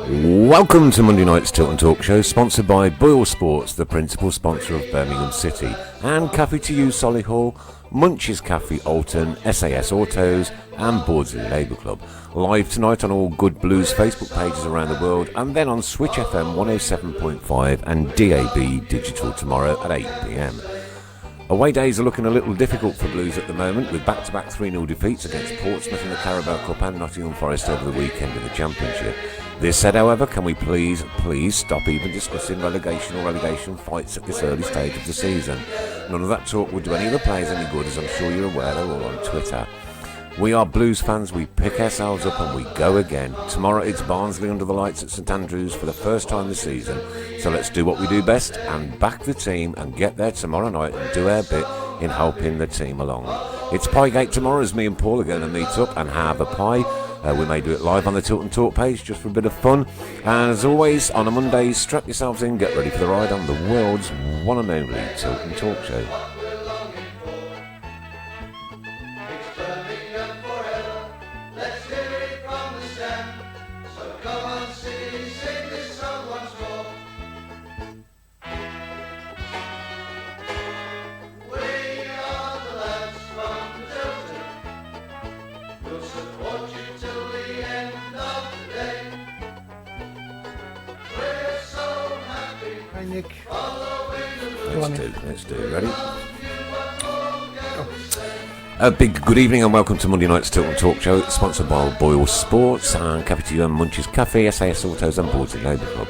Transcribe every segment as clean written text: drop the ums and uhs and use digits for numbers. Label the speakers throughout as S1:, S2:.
S1: Welcome to Monday night's Tilton Talk Show, sponsored by Boyle Sports, the principal sponsor of Birmingham City, and Cafe to You Solihull, Munch's Cafe Alton, SAS Autos, and Bawdsley Labour Club. Live tonight on all Good Blues Facebook pages around the world, and then on Switch FM 107.5 and DAB Digital tomorrow at 8 p.m. Away days are looking a little difficult for Blues at the moment, with back-to-back 3-0 defeats against Portsmouth in the Carabao Cup and Nottingham Forest over the weekend in the Championship. This said, however, can we please stop even discussing relegation fights at this early stage of the season? None of that talk would do any of the players any good, as I'm sure you're aware, they're all on Twitter. We are Blues fans, we pick ourselves up and we go again. Tomorrow it's Barnsley under the lights at St Andrews for the first time this season, so let's do what we do best and back the team and get there tomorrow night and do our bit in helping the team along. It's Piegate tomorrow as me and Paul are going to meet up and have a pie. We may do it live on the Tilton Talk page just for a bit of fun. And as always, on a Monday, strap yourselves in, get ready for the ride on the world's one and only Tilton Talk Show. Let's do it. Ready? A big good evening and welcome to Monday night's Tilton Talk Show, sponsored by Boyle Sports and Cafe to You and Munch's Cafe, SAS Autos and Bawdsley Labour Club.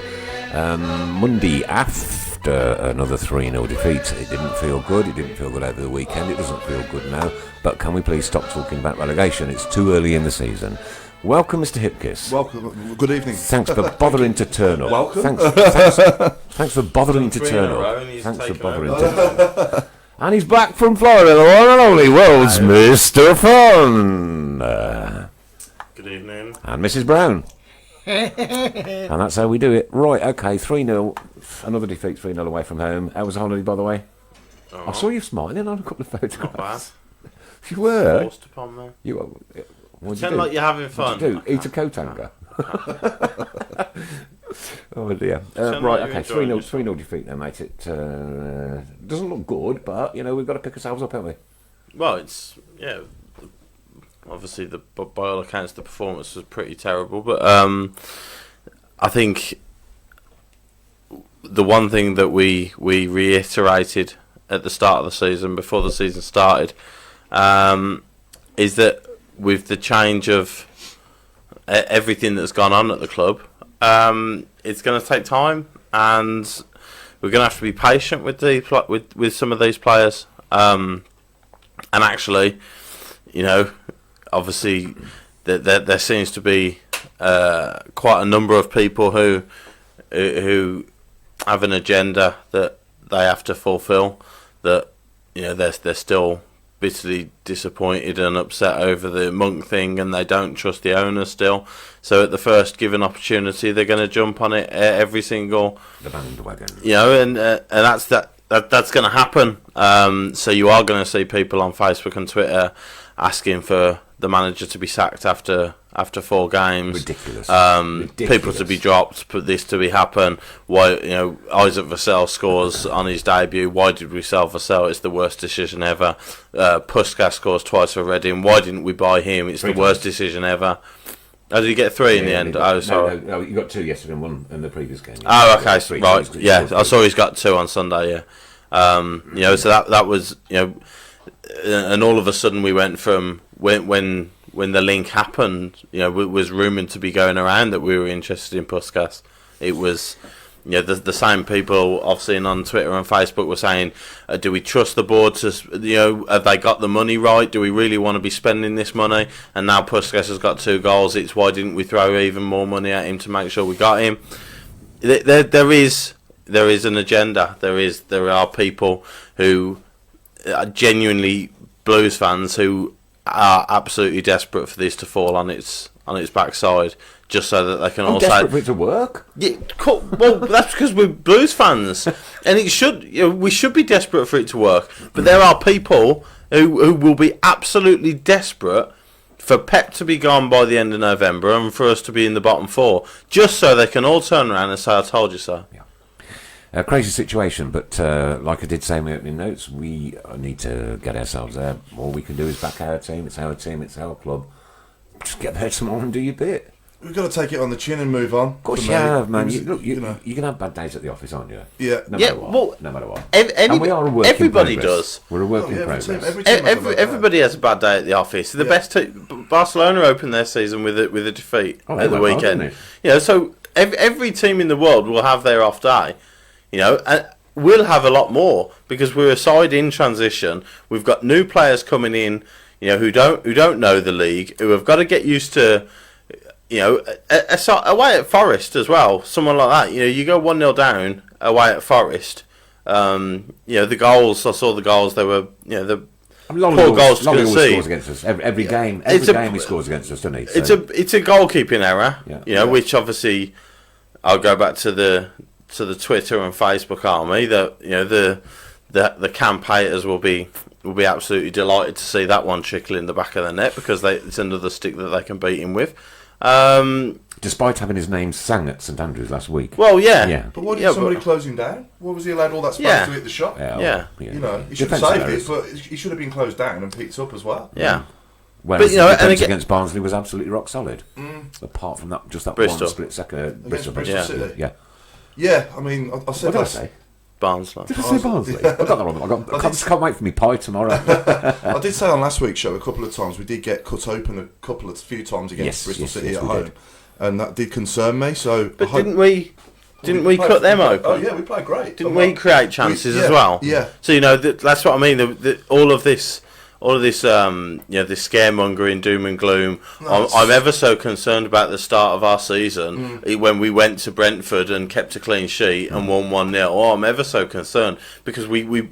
S1: Monday after another 3-0 defeat, it didn't feel good. It didn't feel good over the weekend. It doesn't feel good now. But can we please stop talking about relegation? It's too early in the season. Welcome, Mr. Hipkiss.
S2: Welcome. Good evening.
S1: Thanks for bothering to turn up.
S2: Welcome.
S1: Thanks for bothering to turn up. Thanks for bothering to turn up. And he's back from Florida, the one and only world's Mr. Fun.
S3: Good evening.
S1: And Mrs. Brown. And that's how we do it. Right, okay, 3-0. Another defeat, 3-0 away from home. How was the holiday, by the way?
S3: Oh.
S1: I saw you smiling on a couple of photographs.
S3: Not bad.
S1: You were?
S3: Forced upon me.
S1: Pretend
S3: like you're having fun.
S1: What did you do? Eat a coat hanger? Oh dear. Right, okay, 3-0 defeat then, mate. It doesn't look good, but, we've got to pick ourselves up, haven't we?
S3: Well, obviously, by all accounts, the performance was pretty terrible, but I think the one thing that we reiterated at the start of the season, before the season started, is that with the change of everything that's gone on at the club, it's going to take time, and we're going to have to be patient with some of these players. And actually, obviously, there seems to be quite a number of people who have an agenda that they have to fulfil. That they're still bitterly disappointed and upset over the Monk thing, and they don't trust the owner still. So at the first given opportunity, they're going to jump on it every single
S1: the bandwagon.
S3: And that's going to happen. So you are going to see people on Facebook and Twitter asking for the manager to be sacked after 4 games.
S1: Ridiculous.
S3: People to be dropped, for this to be happen. Why, Isaac Vassell scores on his debut. Why did we sell Vassell? It's the worst decision ever. Puskas scores twice for Reading. Why didn't we buy him? It's the worst decision ever. Oh, did he get 3 in the end? Sorry.
S1: No, you got 2 yesterday and 1 in the previous game.
S3: Oh, okay, right. Yeah, I saw he's got 2 on Sunday. Yeah. So that was and all of a sudden we went from when the link happened, was rumoured to be going around that we were interested in Puskas. It was, the same people I've seen on Twitter and Facebook were saying, do we trust the board to, have they got the money right? Do we really want to be spending this money? And now Puskas has got 2 goals. It's why didn't we throw even more money at him to make sure we got him? There is an agenda. There are people who are genuinely Blues fans who are absolutely desperate for this to fall on its backside, just so that they can all say
S1: desperate for it to work.
S3: Yeah, cool. Well, that's because we're Blues fans, and we should be desperate for it to work. But there are people who will be absolutely desperate for Pep to be gone by the end of November and for us to be in the bottom 4, just so they can all turn around and say, I told you so.
S1: Yeah. Crazy situation, but like I did say in my opening notes, we need to get ourselves there. All we can do is back our team. It's our team. It's our club. Just get there tomorrow and do your bit.
S2: We've got to take it on the chin and move on.
S1: Of course you have, man. You can have bad days at the office, aren't you?
S2: Yeah.
S1: No matter what.
S3: And
S1: we are a work
S3: everybody
S1: in progress.
S3: does.
S1: We're a work in progress.
S3: Everybody has a bad day at the office. The best Barcelona opened their season with a defeat at the weekend. So every team in the world will have their off day. And we'll have a lot more because we're a side in transition. We've got new players coming in, who don't know the league, who have got to get used to. Away at Forest as well, someone like that. You go 1-0 down away at Forest. The goals. I saw the goals. They were, the poor goals to concede.
S1: Scores against us every game. Every game he scores against us, doesn't he? So.
S3: It's a goalkeeping error. Which obviously I'll go back to the Twitter and Facebook army. That the camp haters will be absolutely delighted to see that one trickle in the back of the net because it's another stick that they can beat him with.
S1: Despite having his name sang at St Andrews last week.
S3: Well, yeah.
S2: But what did somebody close him down? What was he allowed all that space to hit the shot? He should have saved it, but he should have been closed down and picked up as well.
S3: Yeah.
S1: Whereas the defence against Barnsley was absolutely rock solid. Apart from that, just that
S3: Bristol.
S1: one split second.
S2: Bristol
S1: City.
S2: Yeah. Yeah, I mean, I said
S1: what did I say?
S3: Barnsley.
S1: Did I say Barnsley? I got that wrong. I can't wait for me pie tomorrow.
S2: I did say on last week's show a couple of times we did get cut open a few times against Bristol City at home, and that did concern me. So,
S3: but didn't we cut them open?
S2: Oh yeah, we played great.
S3: Didn't we create chances as well?
S2: Yeah.
S3: So that's what I mean. All of this, this scaremongering, doom and gloom. I'm ever so concerned about the start of our season when we went to Brentford and kept a clean sheet and won 1-0. Oh, I'm ever so concerned because we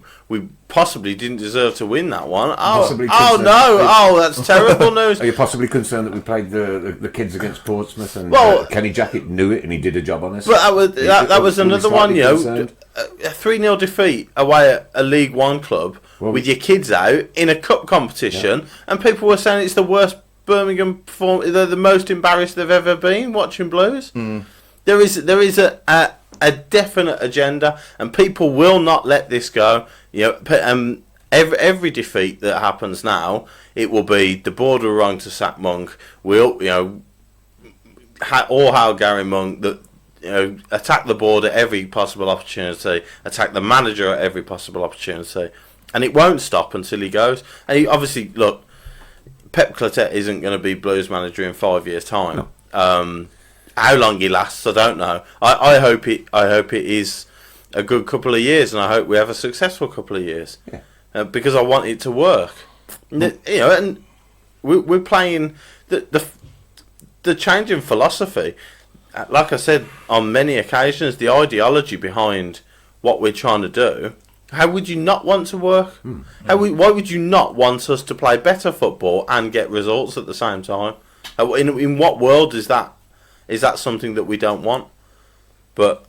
S3: possibly didn't deserve to win that one. That's terrible news.
S1: Are you possibly concerned that we played the kids against Portsmouth and Kenny Jackett knew it and he did a job on us?
S3: But that was another one, a 3-0 defeat away at a League One club with your kids out in a cup competition, and people were saying it's the worst Birmingham performance. They're the most embarrassed they've ever been watching Blues. There is a definite agenda, and people will not let this go. Every defeat that happens now, it will be the board were wrong to sack Monk. Or how Gary Monk that. Attack the board at every possible opportunity, attack the manager at every possible opportunity, and it won't stop until he goes. And obviously, look, Pep Clotet isn't going to be Blues manager in 5 years' time. No. How long he lasts, I don't know. I hope it is a good couple of years, and I hope we have a successful couple of years. Yeah. Because I want it to work. And we're playing the change in philosophy. Like I said on many occasions, the ideology behind what we're trying to do, how would you not want to work? Why would you not want us to play better football and get results at the same time? In what world is that? Is that something that we don't want? But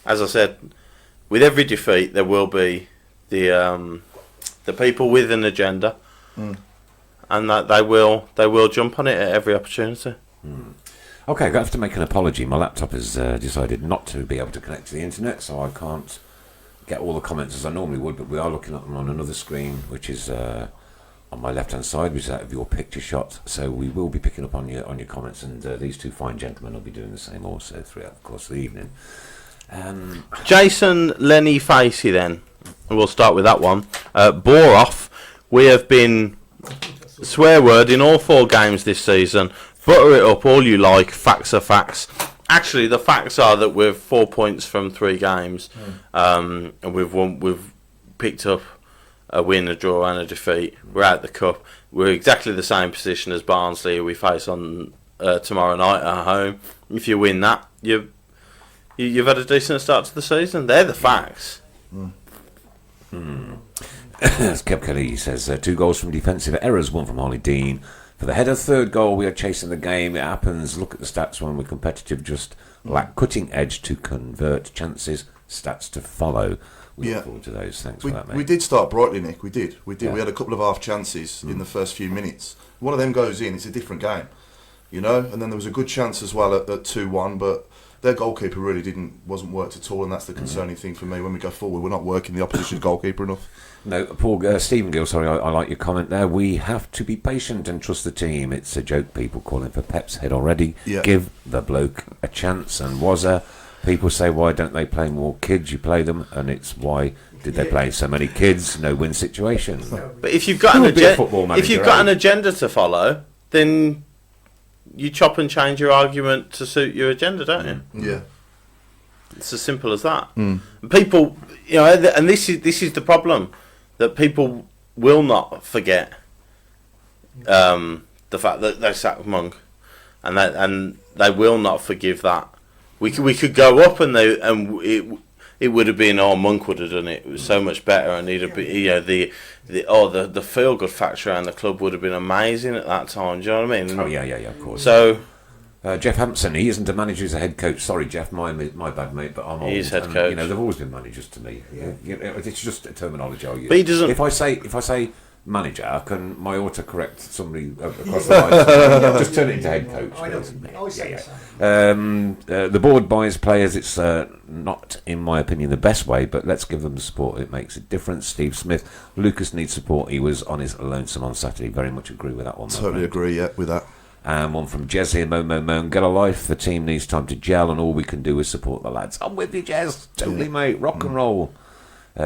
S3: as I said, with every defeat there will be the people with an agenda, and that they will jump on it at every opportunity.
S1: Okay, I'm going to have to make an apology. My laptop has decided not to be able to connect to the internet, so I can't get all the comments as I normally would, but we are looking at them on another screen, which is on my left-hand side, which is out of your picture shot. So we will be picking up on your comments, and these two fine gentlemen will be doing the same also throughout the course of the evening.
S3: Jason Lenny Facey, then. We'll start with that one. Bore off. We have been swear word in all 4 games this season. Butter it up all you like. Facts are facts. Actually, the facts are that we're 4 points from 3 games, and we've picked up a win, a draw, and a defeat. We're out the cup. We're exactly the same position as Barnsley, who we face on tomorrow night at home. If you win that, you've had a decent start to the season. They're the facts.
S1: As Kev Kelly says, 2 goals from defensive errors, 1 from Holly Dean. For the header, 3rd goal, we are chasing the game. It happens. Look at the stats when we're competitive. Just lack cutting edge to convert chances. Stats to follow. We look forward to those. Thanks for that, mate.
S2: We did start brightly, Nick. We did. We had a couple of half chances in the first few minutes. one of them goes in, it's a different game, you know. And then there was a good chance as well at 2-1, but their goalkeeper really wasn't worked at all, and that's the concerning thing for me. When we go forward, we're not working the opposition goalkeeper enough.
S1: No, Paul, Stephen Gill, sorry, I like your comment there. We have to be patient and trust the team. It's a joke, people calling for Pep's head already.
S2: Yeah.
S1: Give the bloke a chance. And people say, why don't they play more kids? You play them, and it's why did they play so many kids? No win situation.
S3: But if you've got an agenda to follow, then you chop and change your argument to suit your agenda, don't you?
S2: Yeah.
S3: It's as simple as that. People, and this is the problem, that people will not forget the fact that they sacked Monk, and they will not forgive that. We could go up and it would have been, Monk would have done it. It was so much better, and he'd have been, the feel good factor around the club would have been amazing at that time. Do you know what I mean?
S1: Oh yeah, of course.
S3: So.
S1: Jeff Hampson, he isn't a manager, he's a head coach. Sorry, Jeff, my bad, mate, but I'm old.
S3: He's head coach.
S1: They've always been managers to me. It's just a terminology I use.
S3: But he doesn't.
S1: If I say manager, can my autocorrect somebody across the line? Just turn it into head coach. The board buys players. It's not, in my opinion, the best way, but let's give them the support. It makes a difference. Steve Smith, Lucas needs support. He was on his lonesome on Saturday. Very much agree with that one.
S2: Totally agree, with that.
S1: And one from Jez here, Moan, get a life. The team needs time to gel, and all we can do is support the lads. I'm with you, Jez. Totally, mate. Rock and roll.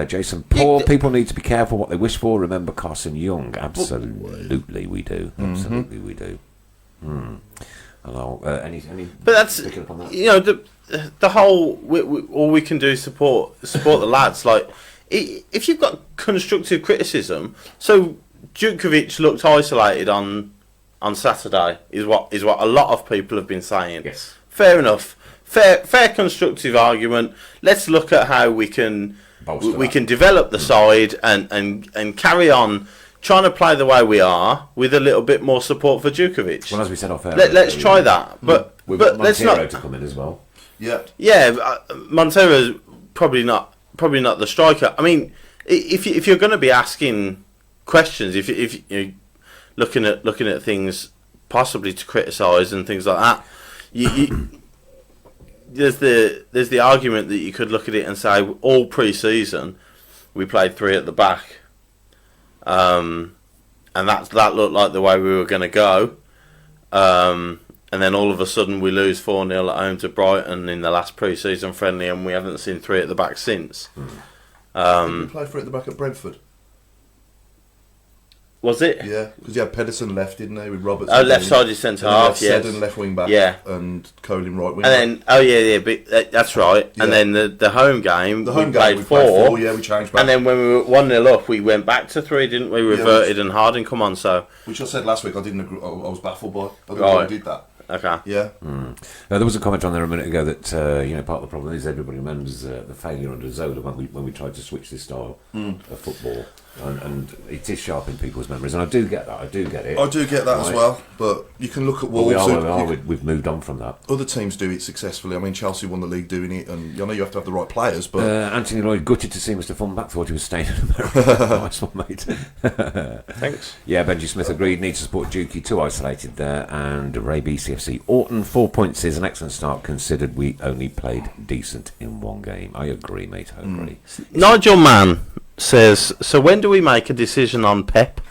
S1: Jason, poor people need to be careful what they wish for. Remember Carson Young. Absolutely, we do. Absolutely, we do. Hello. Any?
S3: But that's the whole. All we can do is support the lads. Like, if you've got constructive criticism, so Djukovic looked isolated on Saturday is what a lot of people have been saying.
S1: Yes.
S3: Fair enough. Fair constructive argument. Let's look at how we can develop the side and carry on trying to play the way we are with a little bit more support for Djukovic.
S1: Well, as we said off air,
S3: let's try that. But let's not
S1: to come in as well.
S2: Yeah.
S3: Yeah, Montero's probably not the striker. I mean, if you're going to be asking questions, if you looking at things possibly to criticise and things like that, there's the argument that you could look at it and say all pre-season we played 3 at the back, and that looked like the way we were going to go, and then all of a sudden we lose 4-0 at home to Brighton in the last pre-season friendly, and we haven't seen 3 at the back since.
S2: Did we play 3 at the back at Brentford?
S3: Was it?
S2: Yeah, because you had Pedersen left, didn't they, with Roberts?
S3: Left-sided centre-half, yes.
S2: Seddon left wing back, and Colin right wing
S3: back. And then, but that's right. Yeah. And then the home game, we played 4.
S2: Yeah, we changed back.
S3: And then when we were 1-0 up, we went back to 3, didn't we? Reverted and Harding come on, so...
S2: Which I said last week, I didn't agree, I was baffled by. I didn't know why we did that.
S3: Okay.
S2: Yeah.
S1: There was a comment on there a minute ago that part of the problem is everybody remembers the failure under Zola when we tried to switch this style of football, and it is sharp in people's memories, and I do get that. I do get it.
S2: I do get that as well. But you can look at Wolves.
S1: We've moved on from that.
S2: Other teams do it successfully. I mean, Chelsea won the league doing it, and I know you have to have the right players. But
S1: Anthony Lloyd, gutted to see Mr. Funback, thought he was staying in America. Nice one, mate.
S3: Thanks.
S1: Yeah, Benji Smith agreed. Needs to support Dukey, too isolated there, and Ray BCFC. Orton, 4 points is an excellent start, considered we only played decent in one game. I agree, mate. I agree.
S3: Nigel Mann says, so when do we make a decision on Pep?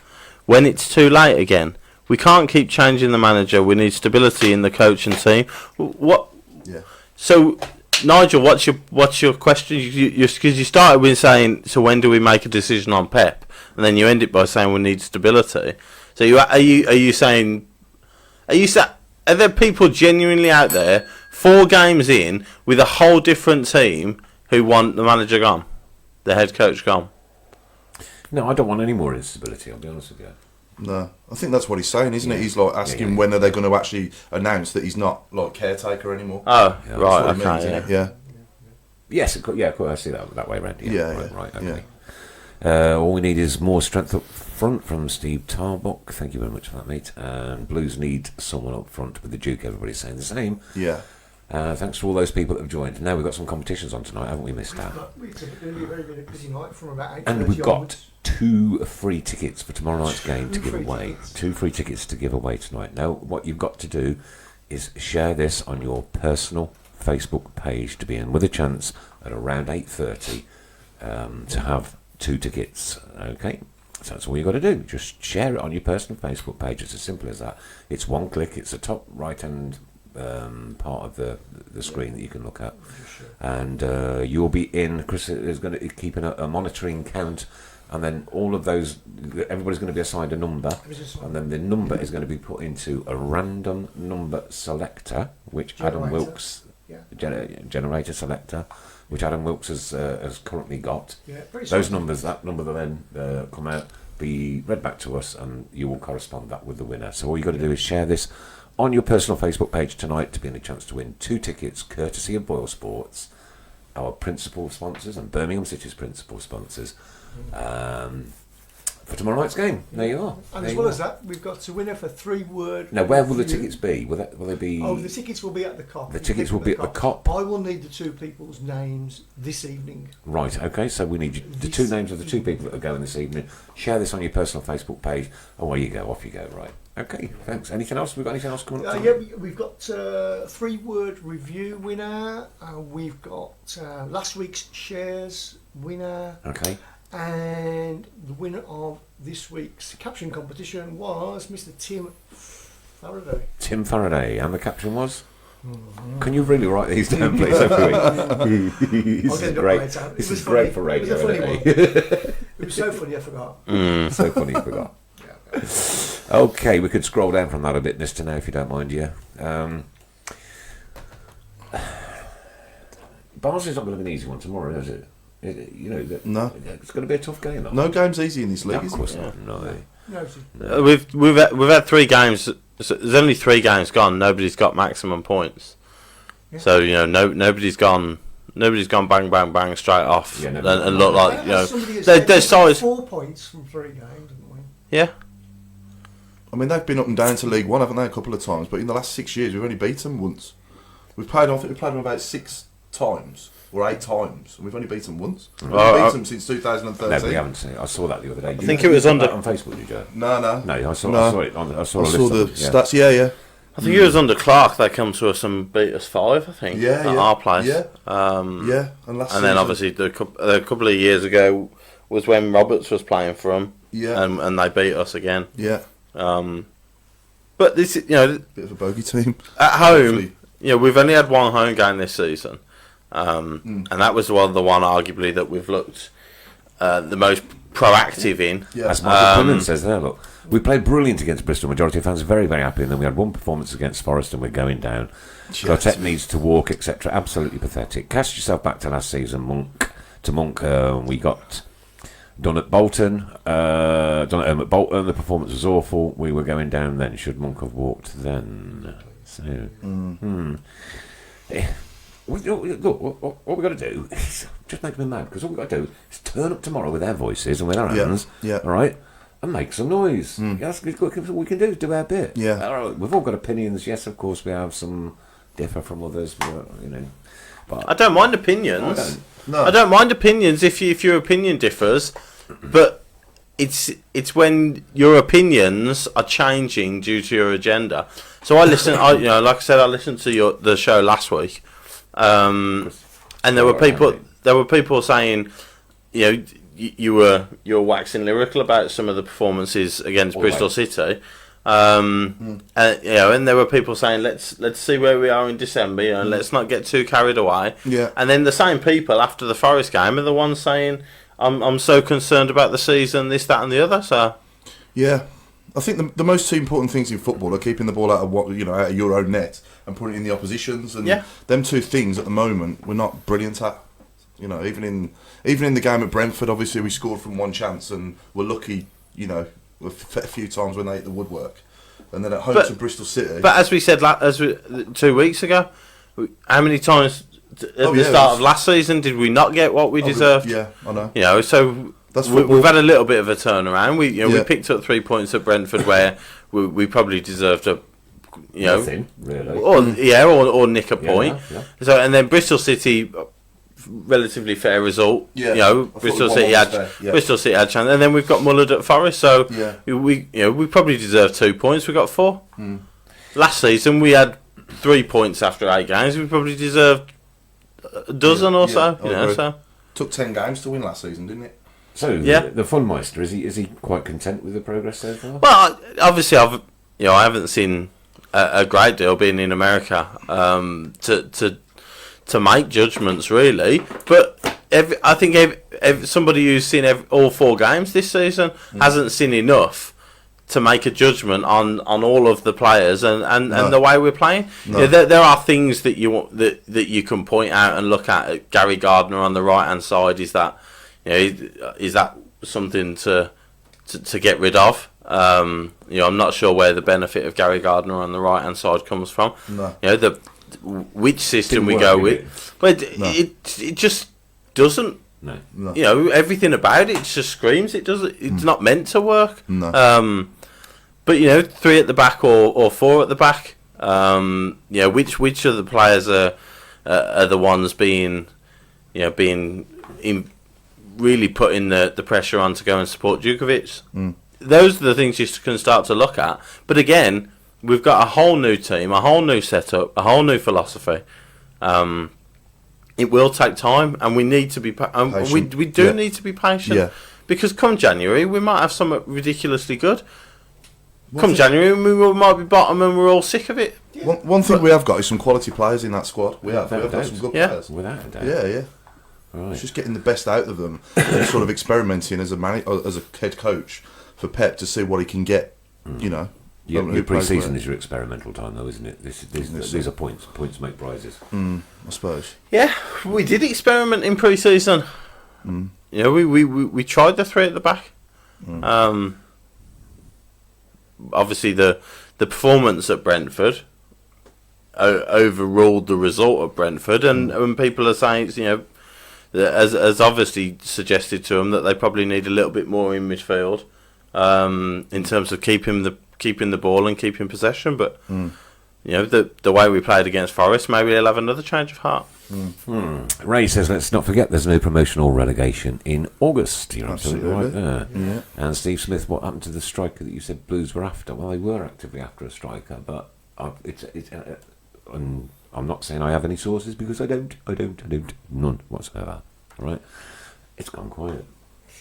S3: When it's too late again? We can't keep changing the manager. We need stability in the coach and team. What?
S2: Yeah.
S3: So, Nigel, what's your question? Because you started with saying, so when do we make a decision on Pep? And then you end it by saying we need stability. So are you saying? Are there people genuinely out there 4 games in with a whole different team who want the manager gone, the head coach gone?
S1: No, I don't want any more instability, I'll be honest with you.
S2: No, I think that's what he's saying, isn't it? He's like asking when are they going to actually announce that he's not like caretaker anymore.
S3: Oh, yeah, right, okay,
S2: yeah.
S1: Yes, I see that way around. Right, okay.
S2: Yeah.
S1: All we need is more strength up front from Steve Tarbuck. Thank you very much for that, mate. And Blues need someone up front with the Duke. Everybody's saying the same.
S2: Yeah.
S1: Thanks to all those people that have joined. Now we've got some competitions on tonight, haven't we, missed out?
S4: It's going to be a very, very busy night from about 8:30
S1: And we've got
S4: onwards.
S1: 2 free tickets for tomorrow night's game to give
S4: free
S1: away.
S4: tickets.
S1: 2 free tickets to give away tonight. Now, what you've got to do is share this on your personal Facebook page to be in with a chance at around 8:30 to have 2 tickets. Okay? So that's all you've got to do. Just share it on your personal Facebook page. It's as simple as that. It's one click. It's the top right-hand part of the screen that you can look at. And you'll be in. Chris is going to keep a monitoring count. And then all of those, everybody's going to be assigned a number. And then the number is going to be put into a random number selector, which Adam Wilkes, generator selector, which Adam Wilkes has currently got.
S4: Yeah,
S1: those numbers, that number will then come out, be read back to us, and you will correspond that with the winner. So all you've got to do is share this on your personal Facebook page tonight to be in a chance to win 2 tickets, courtesy of Boyle Sports, our principal sponsors, and Birmingham City's principal sponsors, for tomorrow night's game. There you are.
S4: And as well as that, we've got a winner for 3-word.
S1: Now, where will the tickets be? Will they be?
S4: Oh, the tickets will be at the COP.
S1: The tickets will be at the COP.
S4: I will need the 2 people's names this evening.
S1: Right, okay, so we need the 2 names of the 2 people that are going this evening. Share this on your personal Facebook page. Away you go, off you go, right. Okay, thanks. Anything else? We've got anything else coming up?
S4: Yeah, we've got 3-word review winner. We've got last week's shares winner.
S1: Okay.
S4: And the winner of this week's caption competition was Mr. Tim Faraday.
S1: Tim Faraday, and the caption was? Can you really write these down, please, every week? This is great. This is great for radio.
S4: It was a funny one. It was so funny, I forgot.
S1: So funny, you forgot. Okay, we could scroll down from that a bit, Mister, now, if you don't mind, yeah. Barnsley's not going to be an easy one tomorrow, is it?
S2: No.
S1: It's going to be a tough game.
S2: No game's easy in this league,
S1: Of course not. No.
S3: We've had 3 games. There's only 3 games gone. Nobody's got maximum points.
S4: Yeah.
S3: So nobody's gone. Nobody's gone bang bang bang straight off and look like their size.
S4: 4 points from 3 games, haven't we?
S3: Yeah.
S2: I mean, they've been up and down to League One, haven't they, a couple of times? But in the last 6 years, we've only beat them once. I think we've played them about 6 times. Or 8 times, and we've only beaten once. We've beaten them since 2013.
S1: No, we haven't seen it. I saw that the other day.
S3: I think it was on
S1: Facebook, did you?
S2: No.
S1: No, I saw it. I saw
S2: the stats. Yeah.
S3: I think it was under Clark. They come to us and beat us 5. I think.
S2: Yeah,
S3: at our place.
S2: Yeah.
S3: And
S2: season,
S3: then obviously a couple of years ago was when Roberts was playing for them.
S2: Yeah.
S3: And they beat us again.
S2: Yeah.
S3: But this,
S2: bit of a bogey team
S3: at home. We've only had 1 home game this season. And that was the one arguably that we've looked the most proactive in.
S2: Yeah.
S1: As Michael Quinlan says there, look, we played brilliant against Bristol. Majority of fans are very, very happy. And then we had 1 performance against Forest and we're going down. Quartet needs to walk, etc. Absolutely pathetic. Cast yourself back to last season, Monk. We got done at Bolton. Done at home at Bolton. The performance was awful. We were going down then. Should Monk have walked then? So, Look, what we've got to do is just make them mad, because all we've got to do is turn up tomorrow with our voices and with our hands, all right, and make some noise. That's what we can do, is do our bit.
S2: Yeah.
S1: All right, we've all got opinions. Yes, of course, we have some differ from others, but
S3: I don't mind opinions.
S2: No.
S3: I don't mind opinions if your opinion differs, but it's when your opinions are changing due to your agenda. So I listen. Like I said, I listened to the show last week. And there were people saying, you were waxing lyrical about some of the performances against Bristol City, and there were people saying let's see where we are in December, let's not get too carried away.
S2: Yeah.
S3: And then the same people after the Forest game are the ones saying, I'm so concerned about the season, this, that, and the other. So
S2: yeah. I think the most 2 important things in football are keeping the ball out of out of your own net and putting it in the opposition's, and them 2 things at the moment we're not brilliant at. Even in the game at Brentford, obviously we scored from 1 chance and we're lucky. A few times when they hit the woodwork, and then at home to Bristol City.
S3: But as we said, 2 weeks ago, how many times at the start of last season did we not get what we deserved?
S2: Yeah, I know.
S3: So. We've had a little bit of a turnaround. We picked up 3 points at Brentford where we probably deserved
S1: Nothing, really.
S3: Or nick a point.
S1: Yeah.
S3: So and then Bristol City, relatively fair result.
S2: Yeah.
S3: Bristol City had a chance, and then we've got Mullard at Forest. So we probably deserve 2 points. We got 4. Last season we had 3 points after 8 games. We probably deserved a dozen or so. So
S2: took 10 games to win last season, didn't it?
S1: So the Funmeister, is he quite content with the progress so far?
S3: Well, obviously I haven't seen a great deal being in America to make judgments really, but I think somebody who's seen all 4 games this season hasn't seen enough to make a judgment on all of the players and the way we're playing.
S2: No.
S3: There are things that you can point out and look at. Gary Gardner on the right hand side, is that something to get rid of? I'm not sure where the benefit of Gary Gardner on the right hand side comes from.
S2: No.
S3: Which system we go with, but it just doesn't.
S1: No.
S3: Everything about it just screams it doesn't. It's not meant to work.
S2: No.
S3: But 3 at the back or 4 at the back. Which of the players are the ones being really putting the pressure on to go and support Djukovic? Those are the things you can start to look at. But again, we've got a whole new team, a whole new setup, a whole new philosophy. It will take time, and we need to be we do need to be patient, because come January we might have something ridiculously good. January we might be bottom and we're all sick of it.
S2: One thing we have got is some quality players in that squad. We have got some good players.
S1: Without a doubt.
S2: Yeah.
S1: Right.
S2: It's just getting the best out of them and sort of experimenting as a head coach for Pep to see what he can get.
S1: Your pre-season is your experimental time, though, isn't it? These are points. Points make prizes.
S2: I suppose.
S3: Yeah, we did experiment in pre-season. We tried the 3 at the back. Obviously, the performance at Brentford overruled the result at Brentford, and people are saying, as obviously suggested to them, that they probably need a little bit more in midfield in terms of keeping the ball and keeping possession. But the way we played against Forest, maybe they'll have another change of heart.
S1: Ray says, let's not forget there's no promotion or relegation in August. You're absolutely right there.
S2: Yeah.
S1: And Steve Smith, what happened to the striker that you said Blues were after? Well, they were actively after a striker, but I'm not saying I have any sources, because I don't. None whatsoever. All right? It's gone quiet.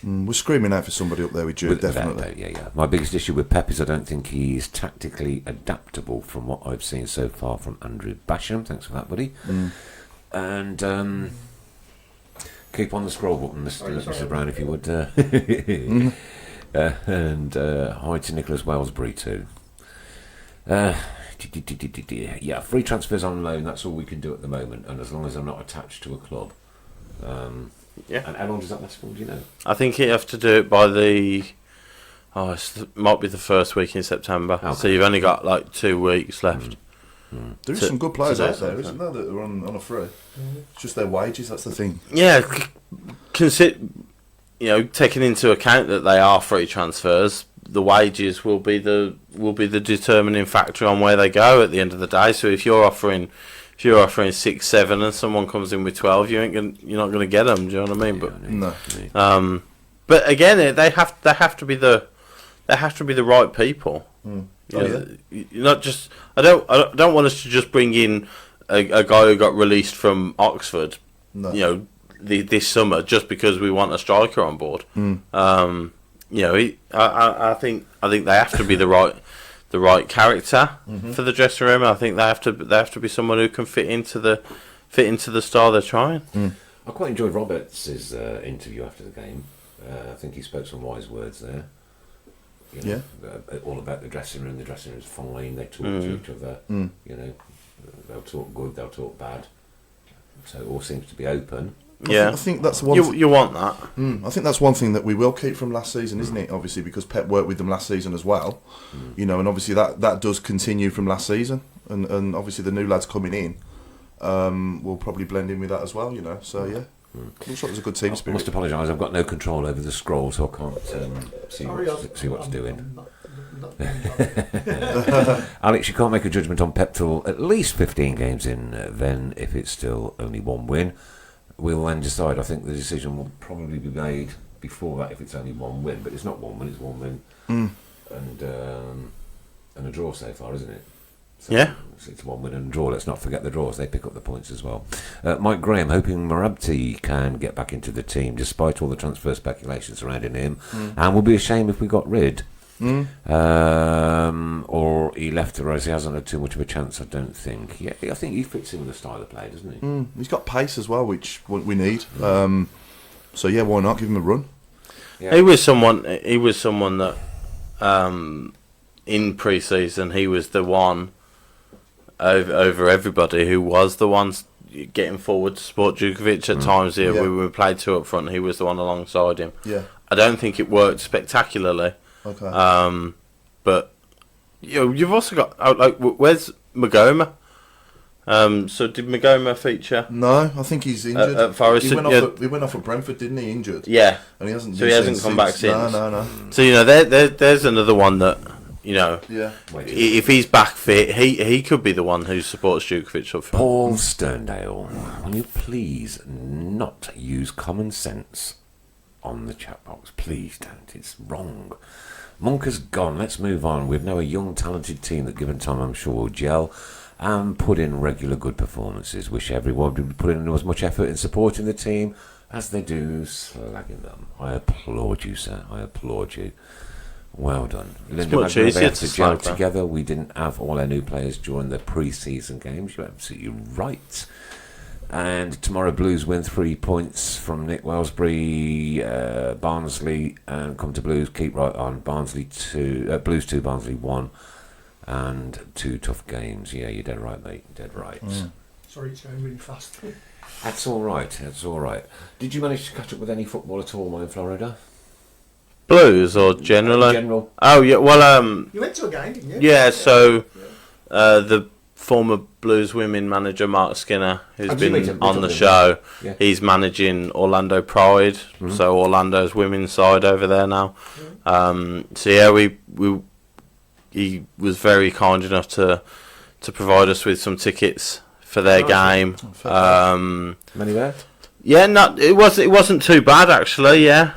S2: We're screaming out for somebody up there with Jude, definitely.
S1: Yeah. My biggest issue with Pep is I don't think he is tactically adaptable from what I've seen so far from Andrew Basham. Thanks for that, buddy. And keep on the scroll button, Mr. Browne, if you would. And hi to Nicholas Wellsbury too. Yeah, free transfers on loan, that's all we can do at the moment, and as long as I'm not attached to a club. And how long does that last for, do you know?
S3: I think you have to do it by might be the first week in September. Okay. So you've only got like 2 weeks left.
S2: There is some good players out there, isn't there, that are on a free? It's just their wages, that's the thing.
S3: Yeah, taking into account that they are free transfers, the wages will be the determining factor on where they go at the end of the day. So if you're offering 6, 7, and someone comes in with 12, you're not going to get them. Do you know what I mean?
S2: No.
S3: But again, they have to be the right people. You're not just. I don't want us to just bring in a guy who got released from Oxford. No. This summer just because we want a striker on board. I think they have to be the right character for the dressing room. I think they have to be someone who can fit into the style they're trying.
S1: I quite enjoyed Roberts' interview after the game. I think he spoke some wise words there. All about the dressing room. The dressing room's fine. They talk to each other. They'll talk good. They'll talk bad. So it all seems to be open.
S2: I think that's one.
S3: You want that?
S2: I think that's one thing that we will keep from last season, isn't it? Obviously, because Pep worked with them last season as well. And obviously that does continue from last season, and obviously the new lads coming in will probably blend in with that as well. So yeah. Looks like there's a good team spirit.
S1: I must apologise, I've got no control over the scroll, so I can't see what's doing. Alex, you can't make a judgment on Pep till at least 15 games in. Then, if it's still only one win, we'll then decide. I think the decision will probably be made before that if it's only one win. But it's not one win; it's one win, and a draw so far, isn't it? So
S3: yeah.
S1: It's one win and a draw. Let's not forget the draws. They pick up the points as well. Mike Graham hoping Marabti can get back into the team despite all the transfer speculation surrounding him, and will be a shame if we got rid. Or he left, or he hasn't had too much of a chance, I don't think. Yeah, I think he fits in with the style of play, doesn't he?
S2: He's got pace as well, which we need. So yeah, why not give him a run?
S3: Yeah. He was someone that in pre-season he was the one over everybody who was the ones getting forward to support Djukovic at times. Here we were played two up front. He was the one alongside him.
S2: Yeah,
S3: I don't think it worked spectacularly.
S2: Okay.
S3: But you've also got where's Magoma? So did Magoma feature?
S2: No, I think he's injured.
S3: At Forest,
S2: he went off at Brentford, didn't he? Injured.
S3: Yeah,
S2: and he hasn't.
S3: So he hasn't come back since.
S2: No.
S3: So there's another one that
S2: Yeah.
S3: If he's back fit, he could be the one who supports Djukovic up front.
S1: Paul Sterndale, will you please not use common sense on the chat box? Please don't. It's wrong. Monk has gone. Let's move on. We've now a young, talented team that, given time, I'm sure will gel and put in regular good performances. Wish everyone would put in as much effort in supporting the team as they do slagging them. I applaud you, sir. I applaud you. Well done. Linda
S3: much
S1: Magna,
S3: easier
S1: they have
S3: to
S1: to gel
S3: slag them.
S1: together. We didn't have all our new players during the pre-season games. You're absolutely right. And tomorrow Blues win 3 points from Nick Wellsbury, Barnsley, and come to Blues. Keep right on. Blues 2, Barnsley 1, and 2 tough games. Yeah, you're dead right, mate. Dead right.
S4: Sorry, it's going really fast.
S1: That's all right. That's all right. Did you manage to catch up with any football at all, in Florida?
S3: Blues or generally?
S1: General.
S3: Oh yeah. Well,
S4: You went to a game, didn't you?
S3: yeah. So the former Blues women manager Mark Skinner, who's been on the show, he's managing Orlando Pride, so Orlando's women's side over there now. So yeah, he was very kind enough to provide us with some tickets for their game.
S1: Many there?
S3: Yeah, it wasn't too bad actually. Yeah,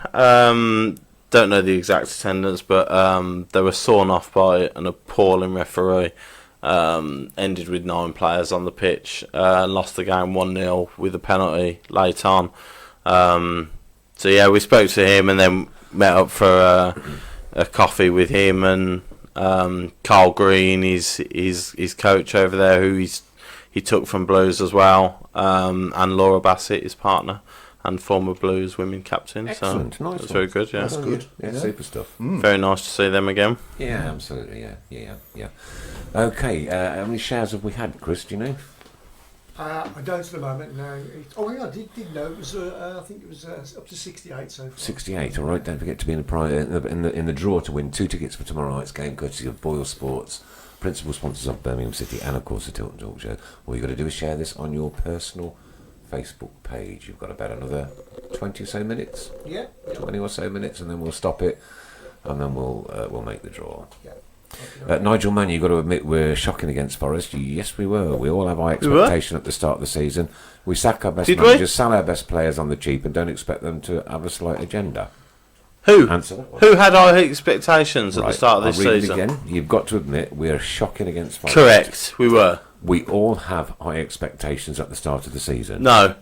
S3: don't know the exact attendance, but they were sawn off by an appalling referee. Ended with 9 players on the pitch. Lost the game 1-0 with a penalty late on. So yeah, we spoke to him and then met up for a coffee with him and Carl Green, his coach over there, who he took from Blues as well, and Laura Bassett, his partner and former Blues women captain.
S1: Excellent,
S3: so
S1: nice.
S3: that's very good. Yeah,
S2: that's good.
S1: Yeah, super stuff.
S3: Very nice to see them again.
S1: Yeah, absolutely. Yeah. Okay, how many shares have we had, Chris? Do you know?
S4: I don't at the moment. No. I did know it was. I think it was up to 68 so far.
S1: 68. All right. Don't forget to be in the draw to win 2 tickets for tomorrow night's game, courtesy of Boyle Sports, principal sponsors of Birmingham City, and of course the Tilton Talk Show. All you got to do is share this on your personal Facebook page. You've got about another 20 or so minutes.
S4: Yeah.
S1: 20 or so minutes, and then we'll stop it, and then we'll make the draw.
S4: Yeah.
S1: Nigel Mann, you've got to admit we're shocking against Forest. Yes, we were. We all have high expectation at the start of the season. We sack our best managers, sell our best players on the cheap, and don't expect them to have a slight agenda.
S3: Who?
S1: Answer that one.
S3: Who had high expectations at the start of this
S1: I'll read
S3: season?
S1: it again. You've got to admit we're shocking against Forest.
S3: Correct, we were.
S1: We all have high expectations at the start of the season.
S3: No.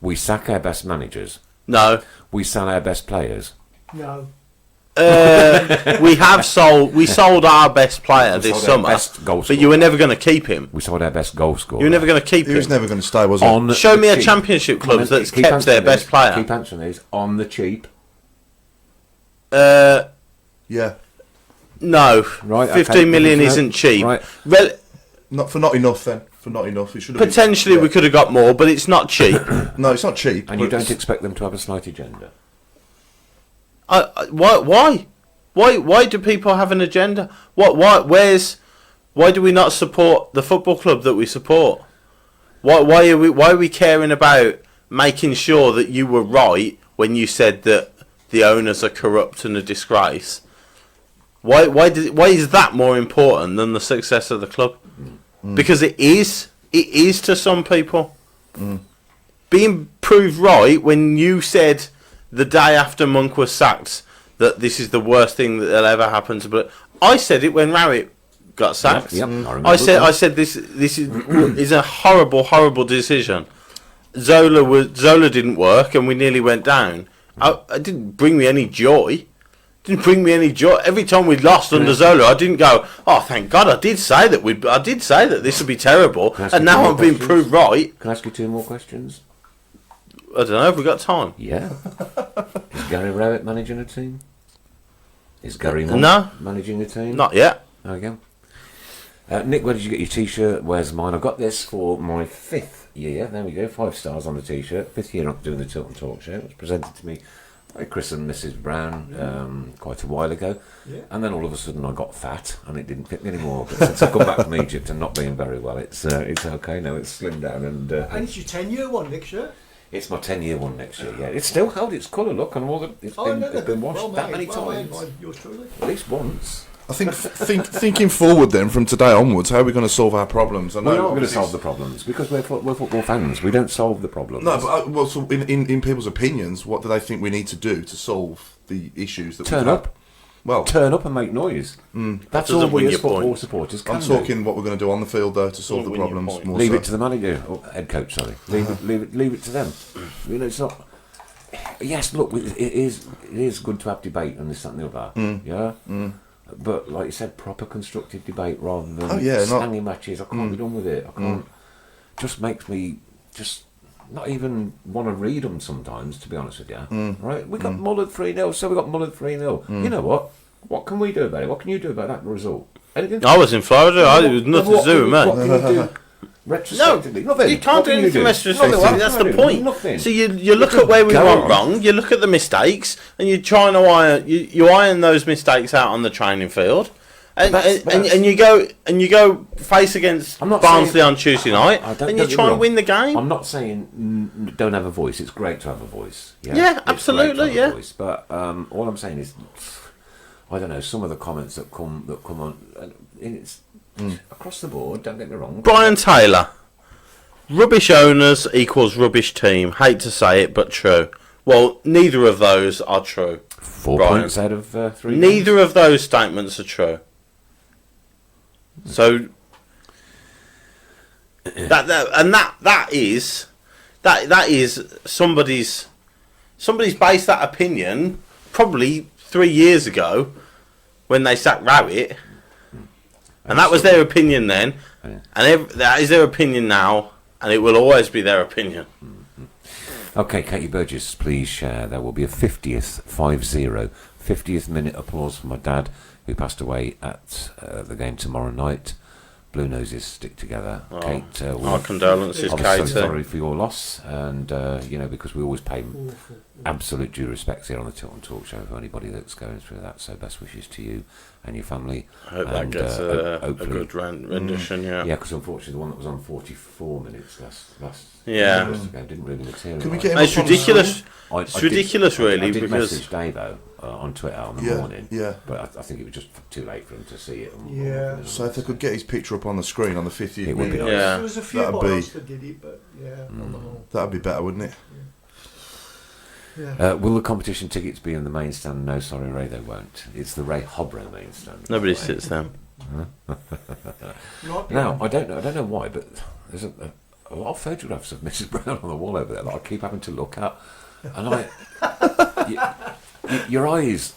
S1: We sack our best managers.
S3: No.
S1: We sell our best players.
S4: No.
S3: We sold our best player this summer, but you were never going to keep him.
S1: We sold our best goal scorer.
S3: You were never going to keep him.
S2: He was never going to stay, was he?
S3: Show me a championship club that's kept their best player.
S1: Keep answering these. On the cheap.
S2: Yeah.
S3: No.
S1: Right.
S3: 15 million isn't cheap.
S1: Right.
S2: Not enough then. For not enough. It should have
S3: Potentially
S2: been,
S3: we could have got more, but it's not cheap.
S2: No, it's not cheap.
S1: And you don't expect them to have a slight agenda.
S3: Why? Why do people have an agenda? Why do we not support the football club that we support? Why are we caring about making sure that you were right when you said that the owners are corrupt and a disgrace? Why is that more important than the success of the club? Because it is to some people. Being proved right when you said the day after Monk was sacked that this is the worst thing that will ever happen to. But I said it when Rowett got sacked. I said this is a horrible decision. Zola didn't work and we nearly went down. It didn't bring me any joy. Every time we lost under Zola, I didn't go, oh, thank God, I did say that this would be terrible, and now I'm being proved right.
S1: Can I ask you 2 more questions?
S3: I don't know, have we got time?
S1: Yeah. Is Gary Rowett managing a team? Is Gary managing a team?
S3: Not yet.
S1: There we go. Nick, where did you get your T-shirt? Where's mine? I got this for my 5th year. There we go, 5 stars on the T-shirt. 5th year I'm doing the Tilton Talk Show. It was presented to me by Chris and Mrs. Browne quite a while ago. Yeah. And then all of a sudden I got fat and it didn't fit me anymore. But since I've come back from Egypt and not being very well, it's okay now. It's slimmed down. And
S4: it's your 10-year one next year?
S1: It's my 10-year one next year, yeah. It's still held its colour, look, and all it's been washed that many times.
S4: Yours truly.
S1: At least once.
S2: I think thinking forward then from today onwards, how are we going to solve our problems?
S1: We're not going to solve the problems because we're football fans. We don't solve the problems.
S2: No, but so in people's opinions, what do they think we need to do to solve the issues that
S1: turn up? Well, turn up and make noise. That's all we as football supporters can do.
S2: I'm talking what we're going to do on the field though to solve the problems.
S1: Leave it to the manager, or head coach. Sorry, leave it to them. You know, it's not. Yes, look, it is good to have debate and this, that, and the other. Yeah. But like you said, proper constructive debate rather than slanging matches. I can't be done with it. I can't. Just makes me just not even want to read them sometimes. To be honest with you, right? We got mullered 3-0, so we got mullered 3-0. You know what? What can we do about it? What can you do about that result? Anything?
S3: I was in Florida. It was nothing to do with me.
S1: What can you do? Retrospectively, nothing.
S3: You can't do anything retrospectively. That's the point.
S1: Nothing.
S3: So you look at where we went wrong. You look at the mistakes, and you're trying to iron those mistakes out on the training field, and you go face against Barnsley on Tuesday night, and you try and win the game.
S1: I'm not saying don't have a voice. It's great to have a voice.
S3: Yeah, absolutely. Yeah.
S1: Voice. But all I'm saying is, I don't know. Some of the comments that come on, and it's. Across the board, don't get me wrong.
S3: Brian Taylor. Rubbish owners equals rubbish team. Hate to say it, but true. Well, neither of those are true.
S1: 4 points out of 3.
S3: Neither of those statements are true. So that is somebody's based that opinion probably 3 years ago when they sacked Rowett. And that was their opinion then, and that is their opinion now, and it will always be their opinion.
S1: Okay, Katie Burgess, please share. There will be a 50th minute applause for my dad, who passed away at the game tomorrow night. Blue Noses stick together. Kate,
S3: our condolences, Kate.
S1: I'm so sorry for your loss, and because we always pay absolute due respect here on the Tilton Talk Show for anybody that's going through that. So best wishes to you and your family.
S3: I hope that gets a good rendition. Yeah,
S1: because unfortunately the one that was on 44 minutes last
S3: ago
S1: didn't really materialise.
S2: Can we get
S3: it's ridiculous. It's ridiculous, really.
S1: I did
S3: because
S1: message Davo on Twitter on the morning. Yeah, but I think it was just too late for him to see it.
S2: So if they could get his picture up on the screen on the 50th,
S1: it would be nice.
S3: Yeah,
S4: there was a few bottles that did it, but on the whole,
S2: that'd be better, wouldn't it?
S4: Yeah.
S1: Will the competition tickets be in the main stand? No, sorry, Ray, they won't. It's the Ray Hobro main stand.
S3: Nobody sits there.
S1: Now, I don't know why, but there's a lot of photographs of Mrs. Browne on the wall over there that I keep having to look at, and your eyes,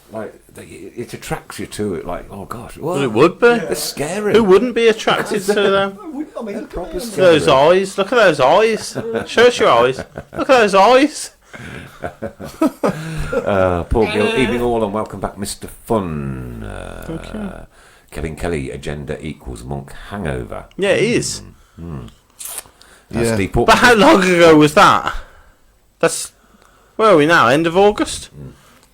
S1: it attracts you to it. Like, oh gosh,
S3: well, it would be.
S1: It's scary.
S3: Who wouldn't be attracted to them?
S4: I mean, look at
S3: those eyes. Look at those eyes. Show us your eyes. Look at those eyes.
S1: Paul Gill, evening all, and welcome back, Mr. Fun. Kevin Kelly, agenda equals Monk hangover.
S3: Yeah, it is.
S1: Steve
S3: but how long ago was that? That's where are we now? End of August.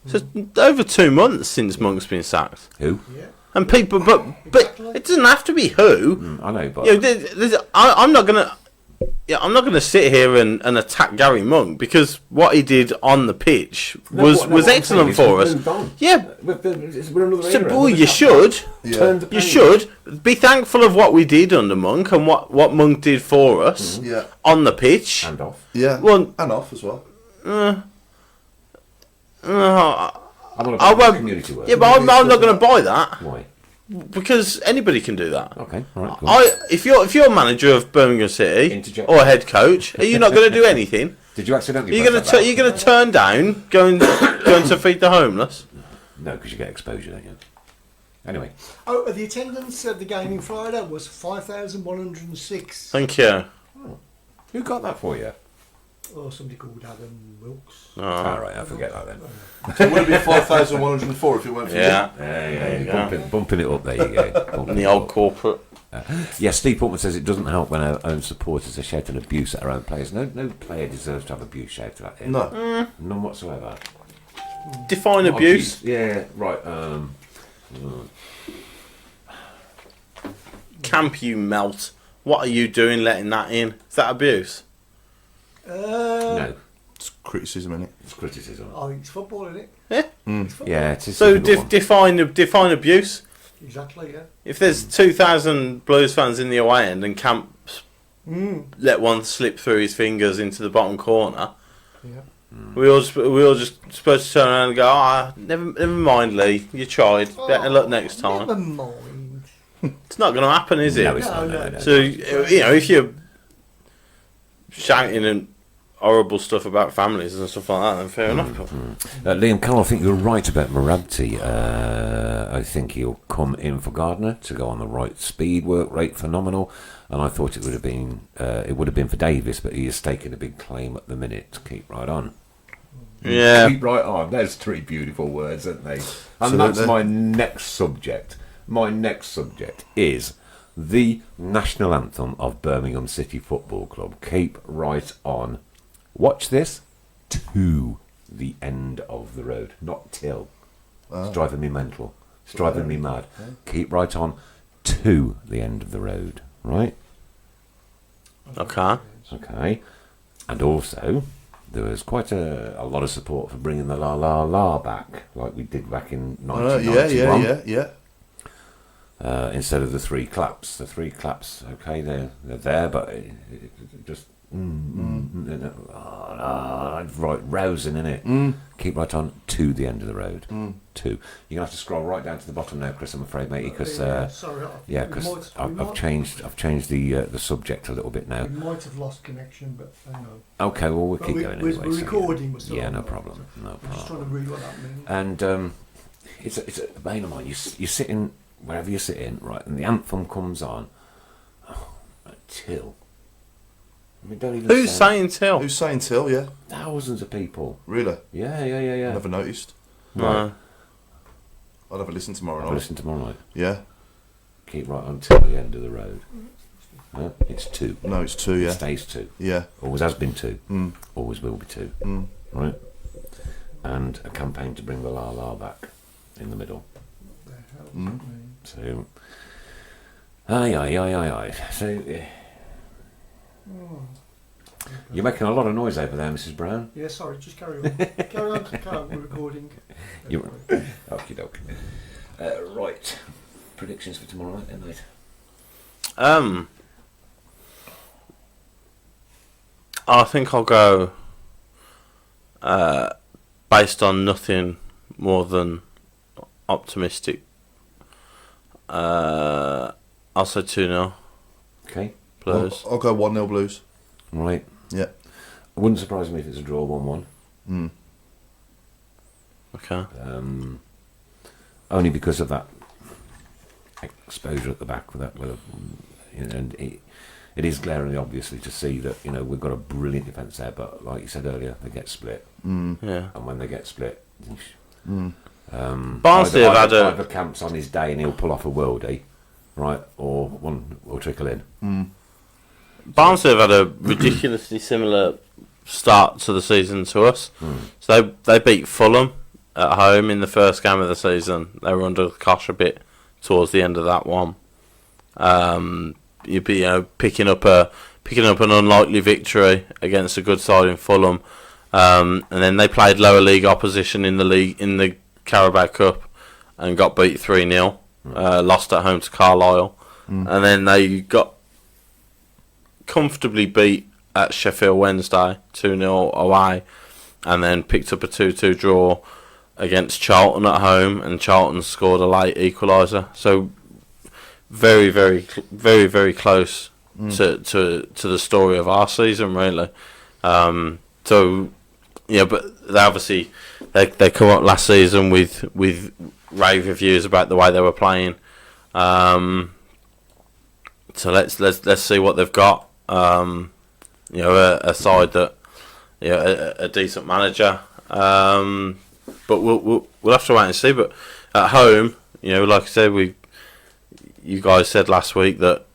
S3: So over 2 months since Monk's been sacked.
S1: Who?
S4: Yeah.
S3: And people, but it doesn't have to be who.
S1: I know, but
S3: I'm not gonna. I'm not going to sit here and attack Gary Monk, because what he did on the pitch was excellent for us. Yeah, well, you should.
S2: Yeah.
S3: You should be thankful of what we did under Monk and what Monk did for us on the pitch
S1: And off.
S2: Yeah,
S3: Well,
S2: and off as well.
S3: I won't.
S1: Community work.
S3: Yeah, but I'm not going to buy that,
S1: Why?
S3: because anybody can do that.
S1: Okay, all right, cool.
S3: If you're manager of Birmingham City
S1: Interject.
S3: or head coach, are you not going to do anything?
S1: Did you accidentally?
S3: You're
S1: press that
S3: going to turn down going to feed the homeless?
S1: No, because you get exposure, don't you? Anyway,
S4: The attendance at the game in Friday was 5,106.
S3: Thank you.
S1: who got that for you?
S4: Or somebody called Adam Wilkes.
S1: All right, I forget that then.
S2: So it would have been 5,104 if it weren't for
S3: Yeah.
S1: Yeah,
S3: you go.
S1: bumping it up. There you go. Bumping
S3: And the
S1: it
S3: old
S1: up.
S3: corporate.
S1: Yes, Steve Portman says it doesn't help when our own supporters are shouting abuse at our own players. No player deserves to have abuse shouted at him.
S2: No.
S1: None whatsoever.
S3: Define abuse.
S1: Yeah, right.
S3: Camp, you melt. What are you doing letting that in? Is that abuse?
S1: No,
S2: It's criticism, innit?
S1: it's criticism.
S4: Oh, it's football, isn't it?
S3: Yeah.
S4: It's football.
S1: Yeah, it is.
S3: So
S1: a good one.
S3: define abuse.
S4: Exactly, yeah.
S3: If there's 2,000 Blues fans in the away end and Camp let one slip through his fingers into the bottom corner,
S4: Yeah.
S3: we all just supposed to turn around and go, never mind, Lee. You tried. Better luck next time.
S4: Never mind.
S3: It's not going to happen, is it?
S1: No, it's not.
S4: No.
S1: No.
S3: So if you're shouting and horrible stuff about families and stuff like that, then fair enough.
S1: Liam Carroll, I think you're right about Marabti. I think he'll come in for Gardner to go on the right speed, work rate phenomenal, and I thought it would have been for Davis, but he is taking a big claim at the minute to keep right on.
S3: Yeah.
S1: Keep right on. There's three beautiful words, aren't they? And
S2: Absolutely.
S1: that's my next subject. My next subject is the national anthem of Birmingham City Football Club. Keep right on. Watch this. To the end of the road, not till. It's driving me mental. It's driving me mad. Keep right on to the end of the road, right?
S3: Okay.
S1: Okay. And also, there was quite a lot of support for bringing the La La La back, like we did back in 1991.
S2: Yeah.
S1: Instead of the three claps. The three claps, okay, they're there, but it just right, rousing, innit? Keep right on to the end of the road. To. You're gonna have to scroll right down to the bottom now, Chris. I'm afraid, matey, because
S4: Sorry.
S1: because I've changed the subject a little bit now.
S4: We might have lost connection, but hang on.
S1: Okay, well we'll
S4: But
S1: keep
S4: we-
S1: going
S4: we're
S1: anyway. so,
S4: recording, we're still
S1: yeah,
S4: on,
S1: no
S4: right?
S1: problem. No
S4: I'm just trying to
S1: problem.
S4: read what that means.
S1: And it's a bane of mine. You're sitting wherever you're sitting, right, and the anthem comes on. Oh, till. I mean, don't even
S3: Who's
S1: sound-
S3: saying till?
S2: Who's saying till? Yeah.
S1: thousands of people.
S2: Really?
S1: Yeah.
S2: Never noticed.
S3: No.
S2: I'll have a listen tomorrow
S1: I'll
S2: night.
S1: listen tomorrow night.
S2: Yeah.
S1: Keep right on till the end of the road. It's two.
S2: No, it's two.
S1: It
S2: Yeah.
S1: stays two.
S2: Yeah.
S1: Always has been two.
S2: Mm.
S1: Always will be two.
S2: Mm.
S1: Right? And a campaign to bring the La La back in the middle.
S4: The hell does
S2: Mm.
S4: that mean?
S1: So, aye. So, you're making a lot of noise over there, Mrs. Brown.
S4: Yeah, sorry, just carry on. carry on, we're recording.
S1: You, okie doke. Right. Predictions for tomorrow night, then, mate.
S3: I think I'll go based on nothing more than optimistic. I'll say 2-0
S1: Okay.
S3: Blues.
S2: I'll go 1-0 Blues.
S1: Right.
S2: Yeah.
S1: It wouldn't surprise me if it's a draw 1-1.
S2: Mm.
S3: Okay.
S1: Only because of that exposure at the back with that, and it is glaringly obviously to see that we've got a brilliant defence there, but like you said earlier, they get split,
S3: Yeah.
S1: and when they get split,
S3: Barnsley have had
S1: either Camp's on his day and he'll pull off a worldie, right, or one will trickle in.
S3: Barnsley have had a ridiculously similar start to the season to us. So they beat Fulham at home in the first game of the season. They were under the cosh a bit towards the end of that one. You'd be picking up a picking up an unlikely victory against a good side in Fulham, and then they played lower league opposition in the Carabao Cup and got beat 3-0, lost at home to Carlisle, and then they got comfortably beat at Sheffield Wednesday 2-0 away, and then picked up a 2-2 draw against Charlton at home, and Charlton scored a late equaliser. So very, very, very, very close to the story of our season, really. So yeah, but they obviously they come up last season with rave reviews about the way they were playing. So let's see what they've got. A side that, a decent manager. But we'll have to wait and see. But at home, like I said, you guys said last week that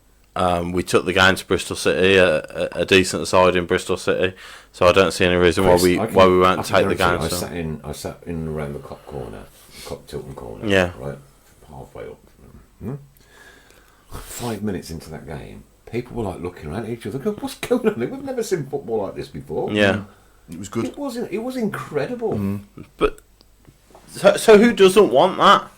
S3: we took the game to Bristol City, a decent side in Bristol City. So I don't see any reason why we won't take the game.
S1: I sat in around the Cop corner, Tilton corner.
S3: Yeah.
S1: Right, halfway up. 5 minutes into that game, people were like looking around at each other, going, "What's going on? We've never seen football like this before."
S3: Yeah.
S2: It was good.
S1: It was incredible.
S3: But so who doesn't want that?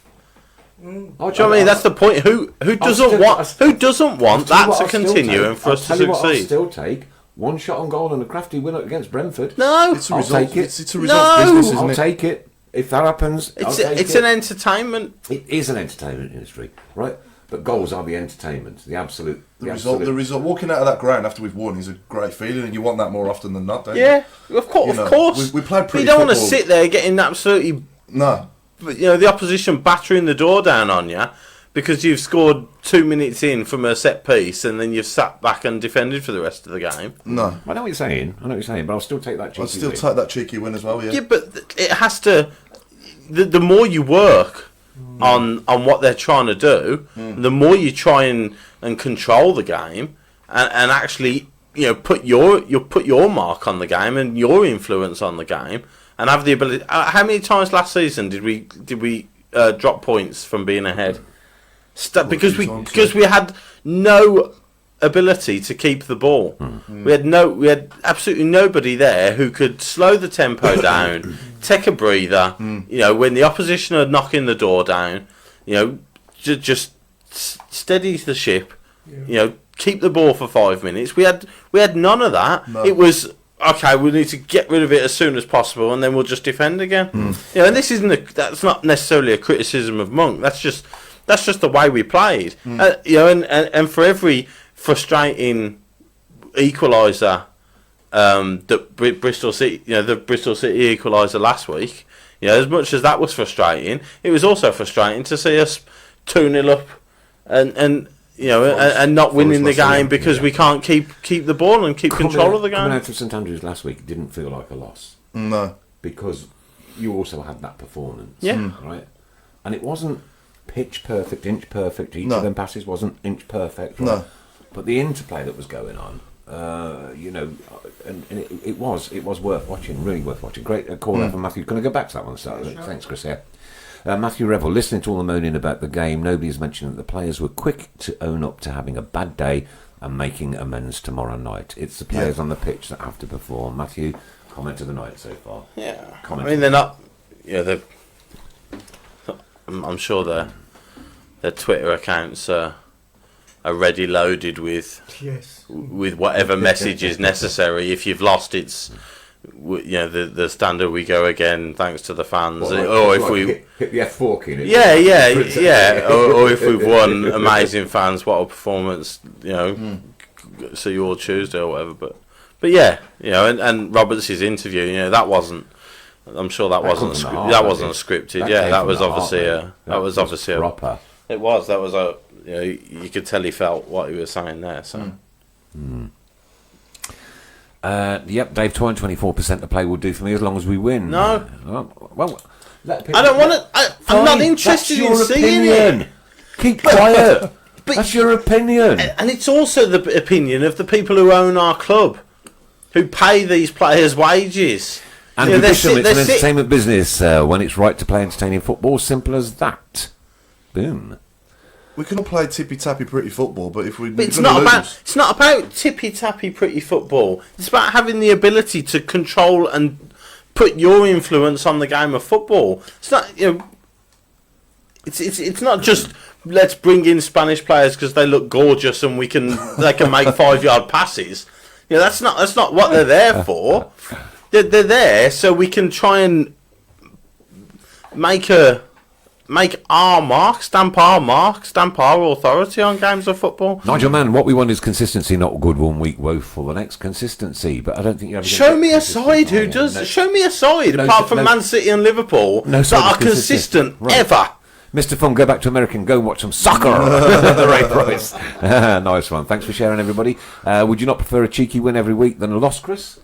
S3: Do you know what I mean? That's the point. Who doesn't want that to continue and for us to succeed?
S1: I'll still take one shot on goal and a crafty win against Brentford.
S3: No,
S2: It's a
S1: I'll
S2: result.
S1: take it.
S2: It's a result business, isn't
S1: I'll
S2: it?
S1: take it. If that happens,
S3: it's an entertainment.
S1: It is an entertainment industry, right? But goals are the entertainment, the absolute.
S2: The result. Walking out of that ground after we've won is a great feeling, and you want that more often than not, don't you?
S3: Yeah, of course.
S2: We played pretty.
S3: You don't want to
S2: football.
S3: sit there getting absolutely.
S2: No.
S3: The opposition battering the door down on you because you've scored 2 minutes in from a set piece and then you've sat back and defended for the rest of the game.
S2: No.
S1: I know what you're saying, but I'll still take that cheeky
S2: I'll still
S1: win.
S2: take that cheeky win as well, yeah.
S3: Yeah, but it has to. The more you work on what they're trying to do, the more you try and control the game and actually put your mark on the game and your influence on the game and have the ability. How many times last season did we drop points from being ahead? Because we had no ability to keep the ball. We had absolutely nobody there who could slow the tempo down, take a breather. When the opposition are knocking the door down, just steady the ship. Keep the ball for 5 minutes. We had none of that. No. It was okay. We need to get rid of it as soon as possible, and then we'll just defend again. And this that's not necessarily a criticism of Monk. That's just the way we played. And for every frustrating equaliser that Bristol City, the Bristol City equaliser last week, as much as that was frustrating, it was also frustrating to see us 2-0 up and not winning the game because we can't keep the ball and keep control of the game.
S1: Coming out of St Andrews last week didn't feel like a loss.
S2: No,
S1: because you also had that performance, right? And it wasn't pitch perfect, inch perfect. Each of them passes wasn't inch perfect. Right? No. But the interplay that was going on, and it was worth watching, really worth watching. Great call out from Matthew. Can I go back to that one? Sure. Thanks, Chris. Yeah. Matthew Revel, listening to all the moaning about the game, nobody's mentioned that the players were quick to own up to having a bad day and making amends tomorrow night. It's the players on the pitch that have to perform. Matthew, comment of the night so far.
S3: Yeah. They're not. I'm sure their Twitter accounts are ready loaded with whatever message is necessary. If you've lost, it's the standard "we go again" thanks to the fans. If we
S1: hit the F4 key.
S3: or if we've won, amazing fans, what a performance! See you all Tuesday or whatever. But and Roberts' interview, that wasn't. I'm sure that wasn't scripted. That was obviously
S1: proper.
S3: It was. That was a. You could tell he felt what he was saying there. So.
S1: Dave Twine, 24% of play will do for me as long as we win.
S3: No.
S1: Well,
S3: I don't want to. I'm not interested in seeing it.
S1: Keep quiet. But that's your opinion.
S3: And it's also the opinion of the people who own our club, who pay these players' wages.
S1: And it's an entertainment business when it's right to play entertaining football. Simple as that. Boom.
S2: We can all play tippy tappy pretty football, but if we,
S3: but it's not about tippy tappy pretty football. It's about having the ability to control and put your influence on the game of football. It's not It's not just let's bring in Spanish players because they look gorgeous and they can make 5-yard passes. That's not what they're there for. They're there so we can try and make our mark, stamp our authority on games of football.
S1: Nigel Mann, what we want is consistency, not good 1 week, woeful the next. Consistency, but I don't think you ever
S3: show me a side who does. No, show me a side apart from Man City and Liverpool that are consistent ever.
S1: Mr. Fun, go back to America and go and watch some soccer at the Ray Price. Nice one. Thanks for sharing, everybody. Would you not prefer a cheeky win every week than a loss, Chris?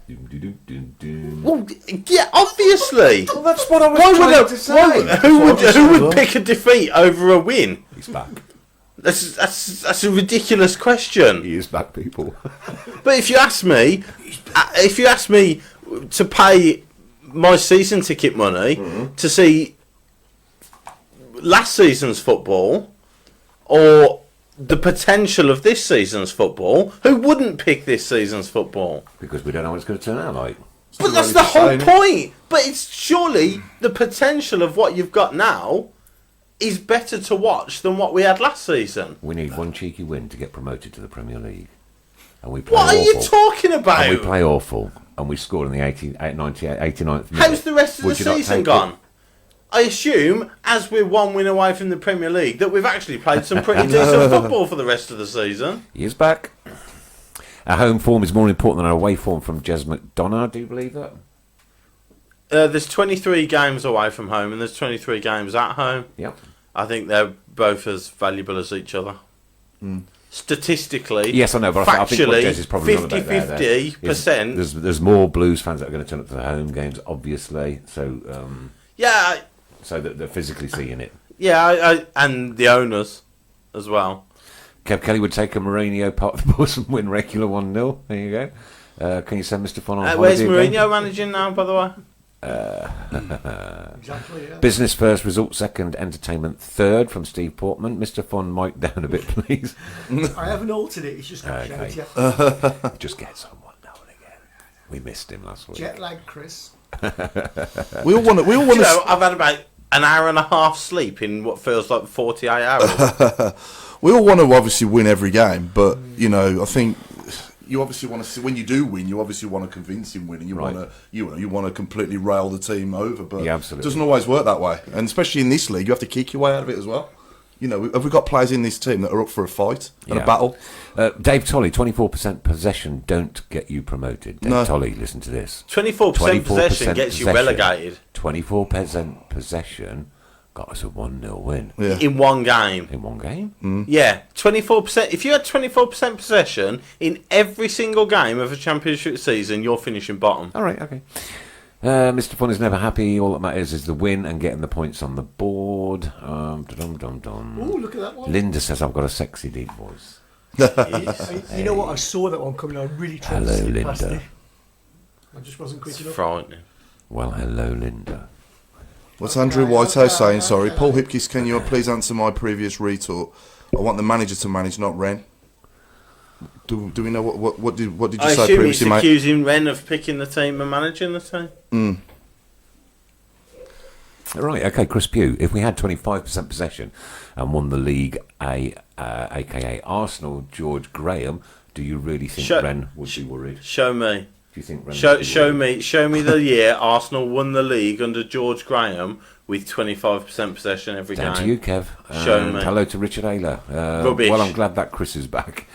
S3: Well, yeah, obviously.
S2: Well, that's what I was trying to say.
S3: Who would pick a defeat over a win?
S1: He's back.
S3: That's a ridiculous question.
S1: He is back, people.
S3: But if you ask me to pay my season ticket money to see last season's football or the potential of this season's football, who wouldn't pick this season's football?
S1: Because we don't know what it's going to turn out like.
S3: But that's the whole point. But it's surely the potential of what you've got now is better to watch than what we had last season.
S1: We need one cheeky win to get promoted to the Premier League. And we play
S3: what
S1: awful.
S3: Are you talking about?
S1: And we play awful. And we scored in the 89th minute.
S3: How's the rest of the season gone? I assume, as we're 1 win away from the Premier League, that we've actually played some pretty decent football for the rest of the season.
S1: He is back. Our home form is more important than our away form from Jez McDonough. Do you believe that?
S3: There's 23 games away from home and there's 23 games at home.
S1: Yep.
S3: I think they're both as valuable as each other. Statistically,
S1: yes, I know, but I think what Jez is probably
S3: 50-50%.
S1: There's more Blues fans that are going to turn up to the home games, obviously. So
S3: yeah.
S1: So that they're physically seeing it.
S3: Yeah, and the owners as well.
S1: Kev Kelly would take a Mourinho part of the bus and win regular 1-0. There you go. Can you send Mr. Fun on holiday
S3: where's Mourinho
S1: again?
S3: managing now, by the way?
S4: Exactly, yeah.
S1: Business first, result second, entertainment third from Steve Portman. Mr. Fun, mic down a bit, please.
S4: I haven't altered it. It's just got
S1: Okay. Just get someone now and again. We missed him last week.
S4: Jet lag, Chris.
S2: We all want to.
S3: I've had about an hour and a half sleep in what feels like 48 hours.
S2: We all want to obviously win every game, but I think you obviously want to see when you do win. You obviously want to convince him win, and you want to you want to completely rail the team over. But
S1: absolutely.
S2: It doesn't always work that way, and especially in this league, you have to kick your way out of it as well. Have we got players in this team that are up for a fight and a battle?
S1: Dave Tolley, 24% possession don't get you promoted. Dave Tolley, listen to this.
S3: 24% possession gets you relegated.
S1: 24% possession got us a 1-0 win.
S2: Yeah.
S3: In one game.
S1: In one game?
S3: Yeah, 24%. If you had 24% possession in every single game of a championship season, you're finishing bottom.
S1: All right, okay. Mr. Fun is never happy. All that matters is the win and getting the points on the board.
S4: Ooh, look at that one.
S1: Linda says I've got a sexy deep voice.
S4: You know what? I saw that one coming. I really tried to skip past it. I just wasn't quick enough.
S3: Frightening.
S1: Well, hello, Linda.
S2: What's Andrew Whitehouse saying? Sorry, Paul Hipkiss, can you please answer my previous retort? I want the manager to manage, not Ren. Do we know what did you say previously, mate?
S3: I assume he's accusing Ren of picking the team and managing the team.
S1: Right, okay, Chris Pugh. If we had 25% possession and won the league, aka Arsenal, George Graham, do you really think Ren would be worried?
S3: Show me.
S1: Do you think Ren
S3: show me the year Arsenal won the league under George Graham with 25% possession every game.
S1: Down to you, Kev.
S3: Show me.
S1: Hello to Richard Ayler.
S3: Rubbish.
S1: Well, I'm glad that Chris is back.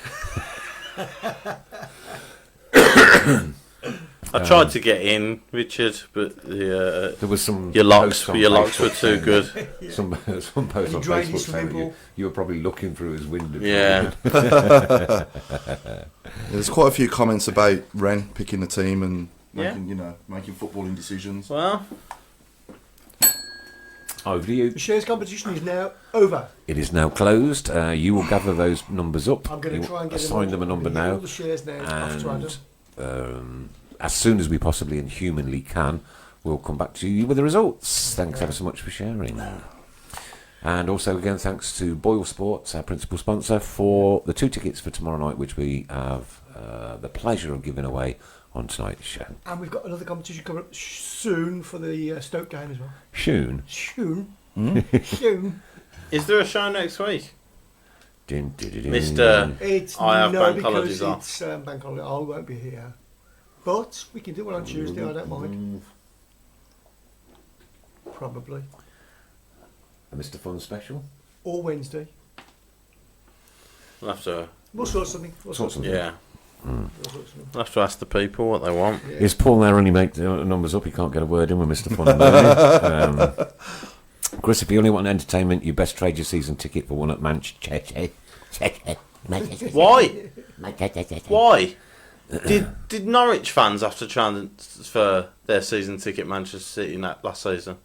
S3: I tried to get in, Richard, but there
S1: was some
S3: your locks were too good.
S1: Some posts on Facebook saying you were probably looking through his window.
S3: Yeah.
S2: There's quite a few comments about Ren picking the team and making footballing decisions.
S3: Well,
S1: over to you.
S4: The shares competition is now over.
S1: It is now closed. You will gather those numbers up.
S4: I'm going to try and get
S1: assign them a number now.
S4: All the shares now.
S1: And as soon as we possibly and humanly can, we'll come back to you with the results. Thanks ever so much for sharing. And also, again, thanks to Boyle Sports, our principal sponsor, for the 2 tickets for tomorrow night, which we have the pleasure of giving away on tonight's show.
S4: And we've got another competition coming up soon for the Stoke game as well.
S1: Soon?
S4: Soon.
S3: Is there a show next week?
S1: Mr.
S4: It's
S3: I have bank
S4: because
S3: holidays off.
S4: it's bank holiday. I won't be here. But we can do it on Tuesday, I don't mind. Probably.
S1: A Mr. Fun special?
S4: Or Wednesday.
S3: We'll have to.
S4: We'll sort something.
S3: Yeah. We'll have to ask the people what they want.
S4: Yeah.
S1: Is Paul there only make the numbers up? He can't get a word in with Mr. Fun. Chris, if you only want entertainment, you best trade your season ticket for one at Manchester.
S3: Why? Why? Did Norwich fans have to transfer their season ticket Manchester City last season?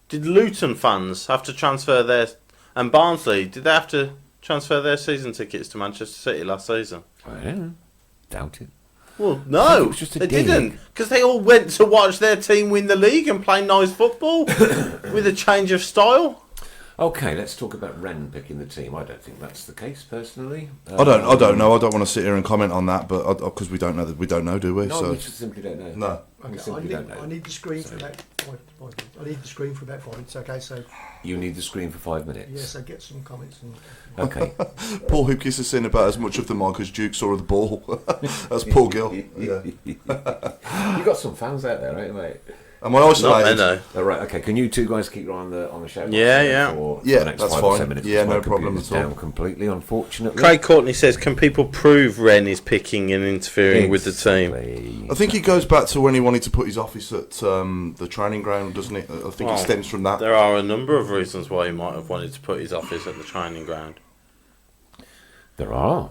S3: Did Luton fans have to transfer their... And Barnsley, did they have to transfer their season tickets to Manchester City last season?
S1: I don't know. Doubt it.
S3: Well,
S1: I think
S3: no,
S1: it was just a
S3: they
S1: dig.
S3: didn't. Because they all went to watch their team win the league and play nice football with a change of style.
S1: Okay, let's talk about Wren picking the team. I don't think that's the case, personally.
S2: I don't know. I don't want to sit here and comment on that, but because we don't know, do we?
S1: No,
S2: so
S1: we just simply don't know.
S2: no.
S1: We
S4: Okay,
S1: simply don't know.
S4: I need the screen for about 5 minutes. I need the screen for about 5 minutes. Okay, so
S1: You need the screen for 5 minutes.
S4: yes, I get some comments. And,
S1: Okay.
S2: Paul Hipkiss has seen about as much of the mic as Duke saw of the ball. That's Paul Gill. Yeah.
S1: You got some fans out there, right, mate?
S2: Am I isolated?
S3: No.
S1: Oh, right. Okay. Can you two guys keep on the show?
S3: Yeah.
S1: For
S2: Yeah,
S1: the next
S2: that's
S1: 5 or 10
S2: fine.
S1: minutes,
S2: Yeah,
S1: because
S2: no
S1: my
S2: problem
S1: computer's
S2: at all.
S1: down completely, unfortunately.
S3: Craig Courtney says, can people prove Wren is picking and interfering with the team?
S1: Exactly.
S2: I think it goes back to when he wanted to put his office at the training ground, doesn't it? I think it stems from that.
S3: There are a number of reasons why he might have wanted to put his office at the training ground.
S1: There are.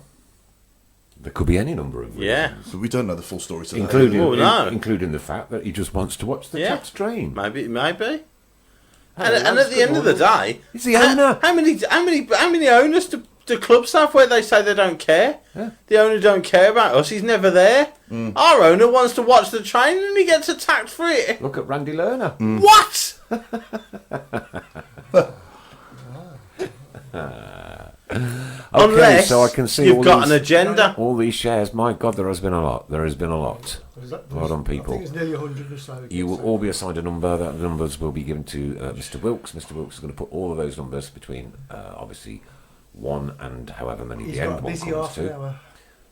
S1: There could be any number of reasons.
S3: Yeah.
S2: But we don't know the full story today.
S1: Including the fact that he just wants to watch the chaps train.
S3: Maybe. And
S1: Hey,
S3: at the end of the day,
S1: he's the owner.
S3: How many owners do clubs have where they say they don't care?
S1: Yeah.
S3: The owner don't care about us. He's never there. Our owner wants to watch the train and he gets attacked for it.
S1: Look at Randy Lerner.
S3: What?
S1: Okay,
S3: Unless
S1: so I can see
S3: you've
S1: all
S3: got
S1: these,
S3: an agenda.
S1: all these shares. My God, there has been a lot. There has been a lot. Well done,
S4: I
S1: people.
S4: think it's nearly 100 or so.
S1: You will all be assigned a number. That numbers will be given to Mr. Wilkes. Mr. Wilkes is going to put all of those numbers between, obviously, 1 and however many
S4: He's
S1: the
S4: got
S1: end
S4: a
S1: one
S4: busy
S1: comes
S4: half an
S1: to.
S4: hour.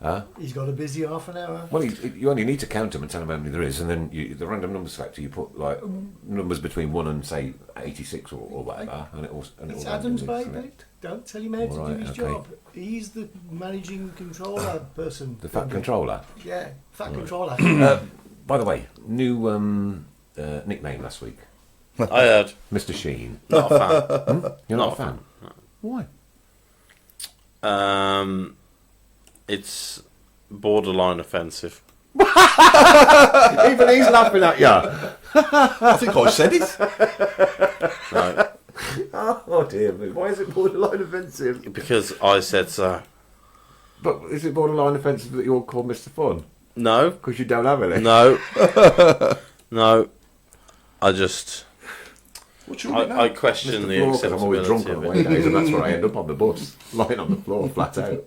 S1: Huh?
S4: He's got a busy half an hour.
S1: Well, you only need to count them and tell them how many there is, and then the random number selector, you put like numbers between 1 and say 86 or whatever, and it will.
S4: It's Adam's
S1: randomly
S4: baby.
S1: select.
S4: Don't tell him how to
S1: All
S4: do
S1: right,
S4: his
S1: okay.
S4: job. He's the managing controller person.
S1: The fat controller.
S4: Yeah, fat controller.
S1: By the way, new nickname last week,
S3: I heard.
S1: Mr. Sheen.
S3: Not a fan.
S1: You're not a
S3: Not
S1: fan. Why?
S3: It's borderline offensive.
S1: Even he's laughing at you.
S2: I think I said it.
S3: No,
S1: Oh dear me! Why is it borderline offensive?
S3: because I said so.
S1: But is it borderline offensive that you're called Mr. Fun?
S3: No,
S1: Because you don't have any.
S3: no, no. I just
S2: What you want
S3: I question the
S1: Because I'm always drunk
S3: acceptability
S1: on
S3: of it.
S1: Wednesdays, and that's where I end up on the bus, lying on the floor, flat out.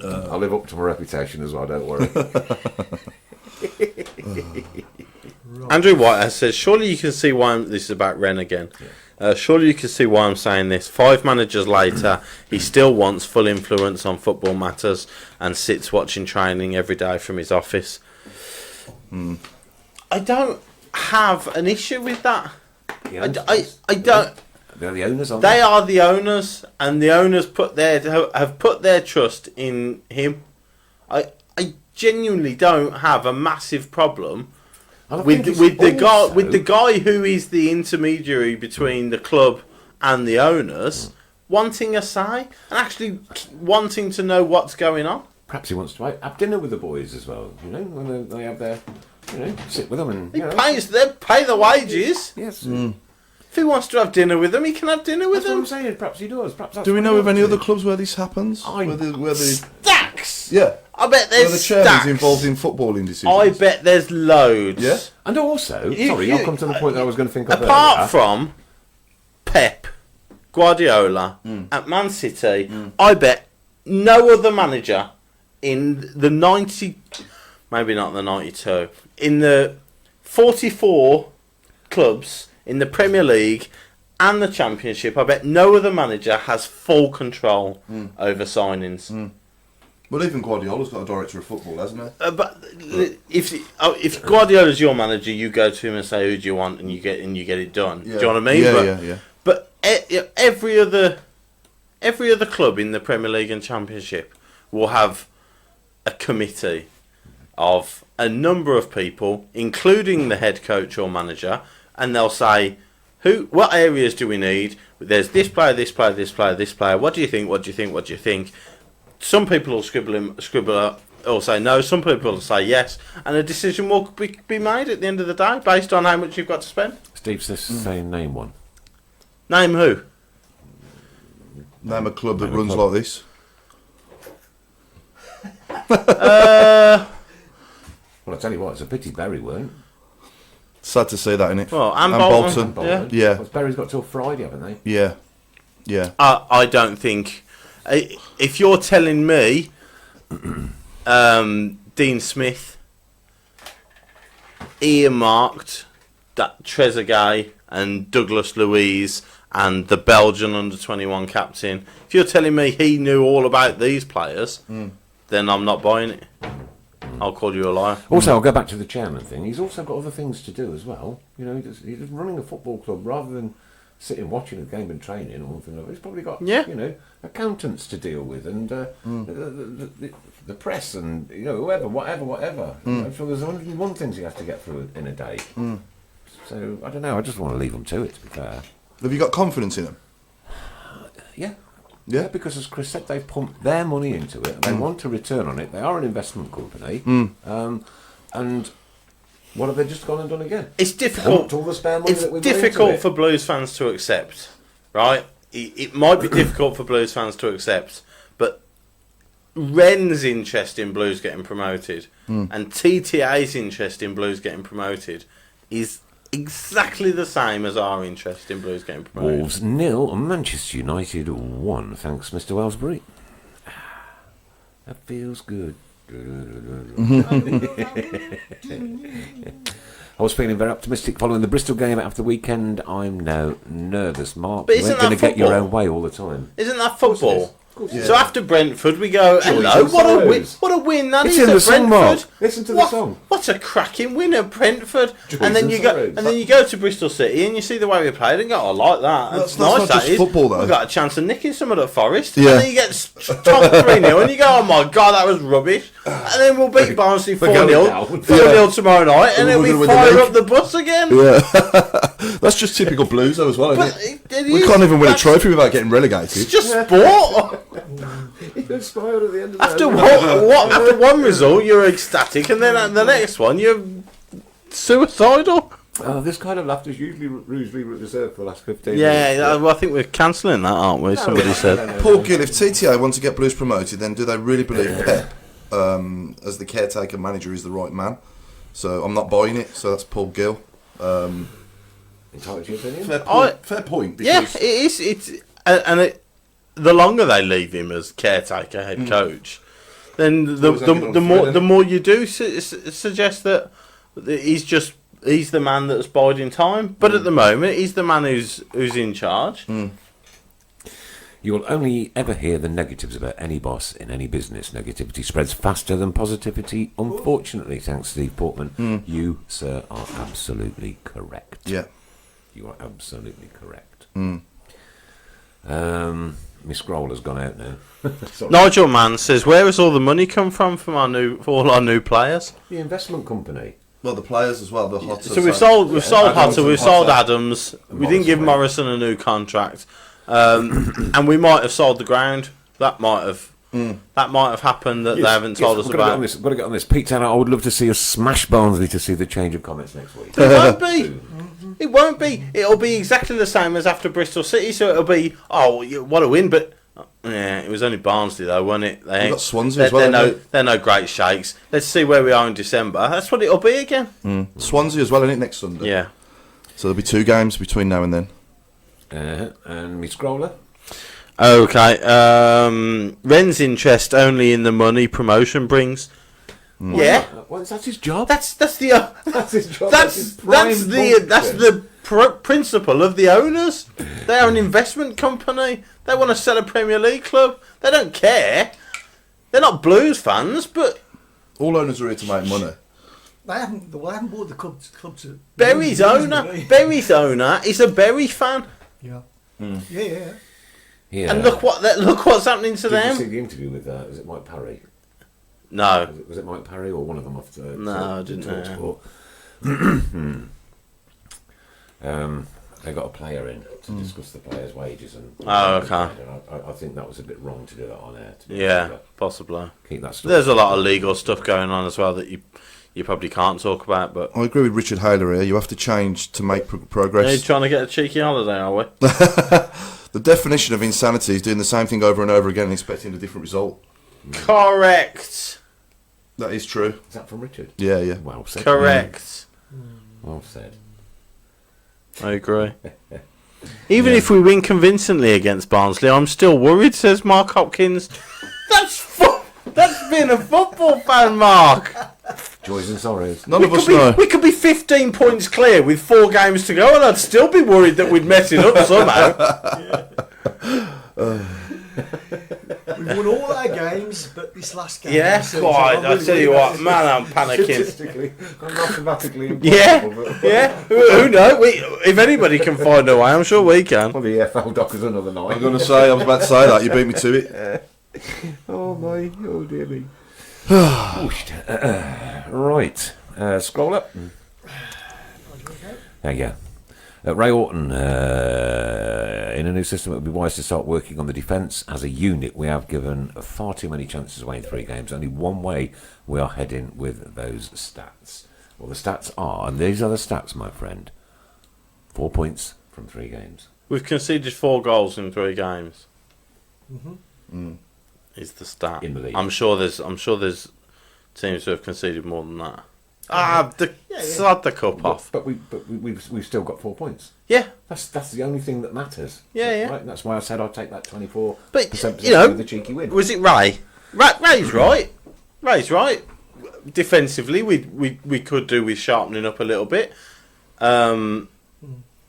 S1: I live up to my reputation as well. Don't worry.
S3: Andrew White says, surely you can see why this is about Wren again. Surely you can see why I'm saying this. 5 managers later, he still wants full influence on football matters and sits watching training every day from his office. I don't have an issue with that. I don't.
S1: They're the owners, aren't
S3: They are the owners, and the owners have put their trust in him. I genuinely don't have a massive problem with the guy who is the intermediary between the club and the owners wanting a say and actually wanting to know what's going on.
S1: Perhaps he wants to have dinner with the boys as well. You know, when they have their, sit with them and
S3: They pay the wages.
S1: Yes.
S3: If he wants to have dinner with them, he can have dinner with
S1: That's what
S3: them.
S1: I'm saying. Perhaps he does. Perhaps that's
S2: Do we
S1: what
S2: know
S1: he
S2: of any
S1: wants
S2: other
S1: to.
S2: clubs where this happens?
S3: Stacks.
S2: Yeah.
S3: I bet
S2: Where the
S3: there's
S2: chairman's
S3: stacks.
S2: involved in footballing decisions.
S3: I bet there's loads.
S2: Yeah.
S1: And also,
S3: You-
S1: sorry,
S3: you-
S1: I'll come to the point that I was going to think of
S3: Apart
S1: earlier.
S3: from Pep, Guardiola at Man City, I bet no other manager in the 90, maybe not the 92, in the 44 clubs in the Premier League and the Championship, I bet no other manager has full control over signings.
S2: Well, even Guardiola's got a director of football, hasn't he?
S3: But if Guardiola's your manager, you go to him and say, "Who do you want?" and you get it done.
S2: Yeah.
S3: Do you know what I mean?
S2: Yeah.
S3: But every other club in the Premier League and Championship will have a committee of a number of people, including the head coach or manager, and they'll say, what areas do we need? There's this player, this player, this player, this player. What do you think? What do you think? What do you think? Some people will scribble or say no. Some people will say yes, and a decision will be made at the end of the day based on how much you've got to spend.
S1: Steve's just saying name one.
S3: Name who?
S2: Name a club that runs like this.
S1: Well, I tell you what, it's a pity Barry weren't.
S2: Sad to see that, innit?
S3: Well, and Bolton.
S2: Yeah.
S1: Well, Barry's got till Friday, haven't they?
S2: Yeah.
S3: I don't think. If you're telling me Dean Smith earmarked that Trezeguet and Douglas Luiz and the Belgian under-21 captain, if you're telling me he knew all about these players, then I'm not buying it. I'll call you a liar.
S1: Also, I'll go back to the chairman thing. He's also got other things to do as well. You know, he's just running a football club rather than sitting watching a game and training or something like that. He's probably got, you know, accountants to deal with and the press and, you know, whatever. I'm sure there's 101 things he has to get through in a day. So, I don't know. I just want to leave them to it, to be fair.
S2: Have you got confidence in them?
S1: Yeah, because as Chris said, they've pumped their money into it and they want a return on it. They are an investment company. And what have they just gone and done again?
S3: It's difficult.
S1: Pumped all the spare money
S3: It's
S1: that we've
S3: difficult for Blues fans to accept, right? It might be difficult for Blues fans to accept, but Ren's interest in Blues getting promoted and TTA's interest in Blues getting promoted is exactly the same as our interest in Blues getting promoted.
S1: Wolves 0, Manchester United 1. Thanks, Mr. Wellsbury. That feels good. I was feeling very optimistic following the Bristol game after the weekend. I'm now nervous, Mark.
S3: But
S1: You ain't going to get your own way all the time.
S3: Isn't that football?
S2: Yeah.
S3: So after Brentford, we go, hello, what a win that
S1: It's
S3: is
S1: in
S3: at
S1: the song, Mark.
S3: Brentford.
S1: Listen to the song.
S3: What a cracking win at Brentford. And then you go to Bristol City and you see the way we played and go, I like that.
S2: That's
S3: nice,
S2: not
S3: that
S2: just
S3: is.
S2: football, though.
S3: We've got a chance of nicking some at Forest.
S2: Yeah.
S3: And then you get top 3-0 and you go, oh my God, that was rubbish. And then we'll beat Barnsley 4-0 4-0 tomorrow night and then we fire up the bus again.
S2: Yeah. That's just typical Blues, though, as well, isn't it? We can't even win a trophy without getting relegated.
S3: It's just sport.
S1: You're inspired at the end of
S3: After one result, you're ecstatic, and then at the next one, you're suicidal.
S1: This kind of laughter is usually reserved for the last 15 minutes.
S3: Yeah, well, I think we're cancelling that, aren't we? Somebody said.
S2: Paul Gill, if TTA want to get Blues promoted, then do they really believe Pep, as the caretaker manager, is the right man? So I'm not buying it. So that's Paul Gill.
S1: Entitled to your opinion?
S2: Fair point.
S3: Yeah, it is. The longer they leave him as caretaker, head coach, then the more you do suggest that he's the man that's biding time. But at the moment, he's the man who's in charge.
S1: You will only ever hear the negatives about any boss in any business. Negativity spreads faster than positivity. Unfortunately, thanks Steve Portman, you, sir, are absolutely correct.
S2: Yeah.
S3: You are absolutely correct.
S1: My scroll has gone out now.
S3: Nigel Mann says, "Where has all the money come from for all our new players?"
S1: The investment company.
S2: Well, the players as well. The Hotter.
S3: So we've sold
S2: Adams
S3: Hotter, we've
S2: and
S3: sold
S2: Hotter.
S3: Adams. We didn't give Morrison a new contract, and we might have sold the ground. That might have happened that they haven't told us about.
S1: We've got to get on this. Pete Tanner, I would love to see us smash Barnsley to see the change of comments next week.
S3: It won't be. It won't be. It'll be exactly the same as after Bristol City. So it'll be, what a win. But yeah, it was only Barnsley though, wasn't it? They
S2: got Swansea as well.
S3: They're no great shakes. Let's see where we are in December. That's what it'll be again.
S2: Swansea as well, isn't it, next Sunday?
S3: Yeah.
S2: So there'll be 2 games between now and then.
S1: And me scroller.
S3: Okay. Ren's interest only in the money promotion brings. Yeah.
S1: Well, that's his job.
S3: That's the
S1: That's his job.
S3: that's the principle of the owners. They are an investment company. They want to sell a Premier League club. They don't care. They're not Blues fans, but
S2: All owners are here to make money.
S4: They haven't bought the club to...
S3: Berry's owner is a Berry fan.
S4: Yeah. Yeah.
S1: Yeah.
S3: And look what's happening to
S1: Did you
S3: them.
S1: see the interview with, was it Mike Parry?
S3: No.
S1: Was it Mike Parry or one of them off the...
S3: No, I didn't know.
S1: They got a player in to discuss the players' wages and...
S3: Oh, okay.
S1: I think that was a bit wrong to do that on air. To be
S3: Yeah,
S1: honest,
S3: possibly.
S1: but keep that stuff.
S3: There's a lot of legal stuff going on as well that you probably can't talk about, but...
S2: I agree with Richard Hayler here. You have to change to make
S3: Are you
S2: progress.
S3: trying to get a cheeky holiday, are we?
S2: The definition of insanity is doing the same thing over and over again and expecting a different result.
S3: Correct.
S2: That is true.
S1: Is that from Richard?
S2: Yeah.
S1: Well said.
S3: Correct.
S1: Well said.
S3: I agree. Even if we win convincingly against Barnsley, I'm still worried, says Mark Hopkins. That's being a football fan, Mark.
S1: Joys and sorrows.
S2: None of us know.
S3: We could be 15 points clear with 4 games to go, and I'd still be worried that we'd mess it up somehow.
S4: We've won all our games, but this last game...
S3: Yeah, quite. I'll tell you what, man, I'm panicking.
S1: Statistically, mathematically impossible.
S3: Yeah,
S1: but
S3: yeah. Who knows? If anybody can find a way, I'm sure we can.
S1: well, the EFL dockers another night.
S2: I was about to say that. You beat me to it.
S1: Oh my, oh dear me. Right, scroll up. There you go. Ray Orton, in a new system, it would be wise to start working on the defence as a unit. We have given far too many chances away in 3 games. Only one way we are heading with those stats. Well, the stats are, and these are the stats, my friend. 4 points from 3 games.
S3: We've conceded 4 goals in 3 games.
S4: Mm-hmm.
S3: Is the stat?
S1: In the league.
S3: I'm sure there's teams who have conceded more than that. Sod the cup off.
S1: But we've still got 4 points.
S3: Yeah,
S1: That's the only thing that matters.
S3: Yeah.
S1: Right? That's why I said I'd take that 24%
S3: but you know,
S1: with a cheeky win.
S3: was it Ray? Ray's right. Ray's right. Defensively, we could do with sharpening up a little bit. You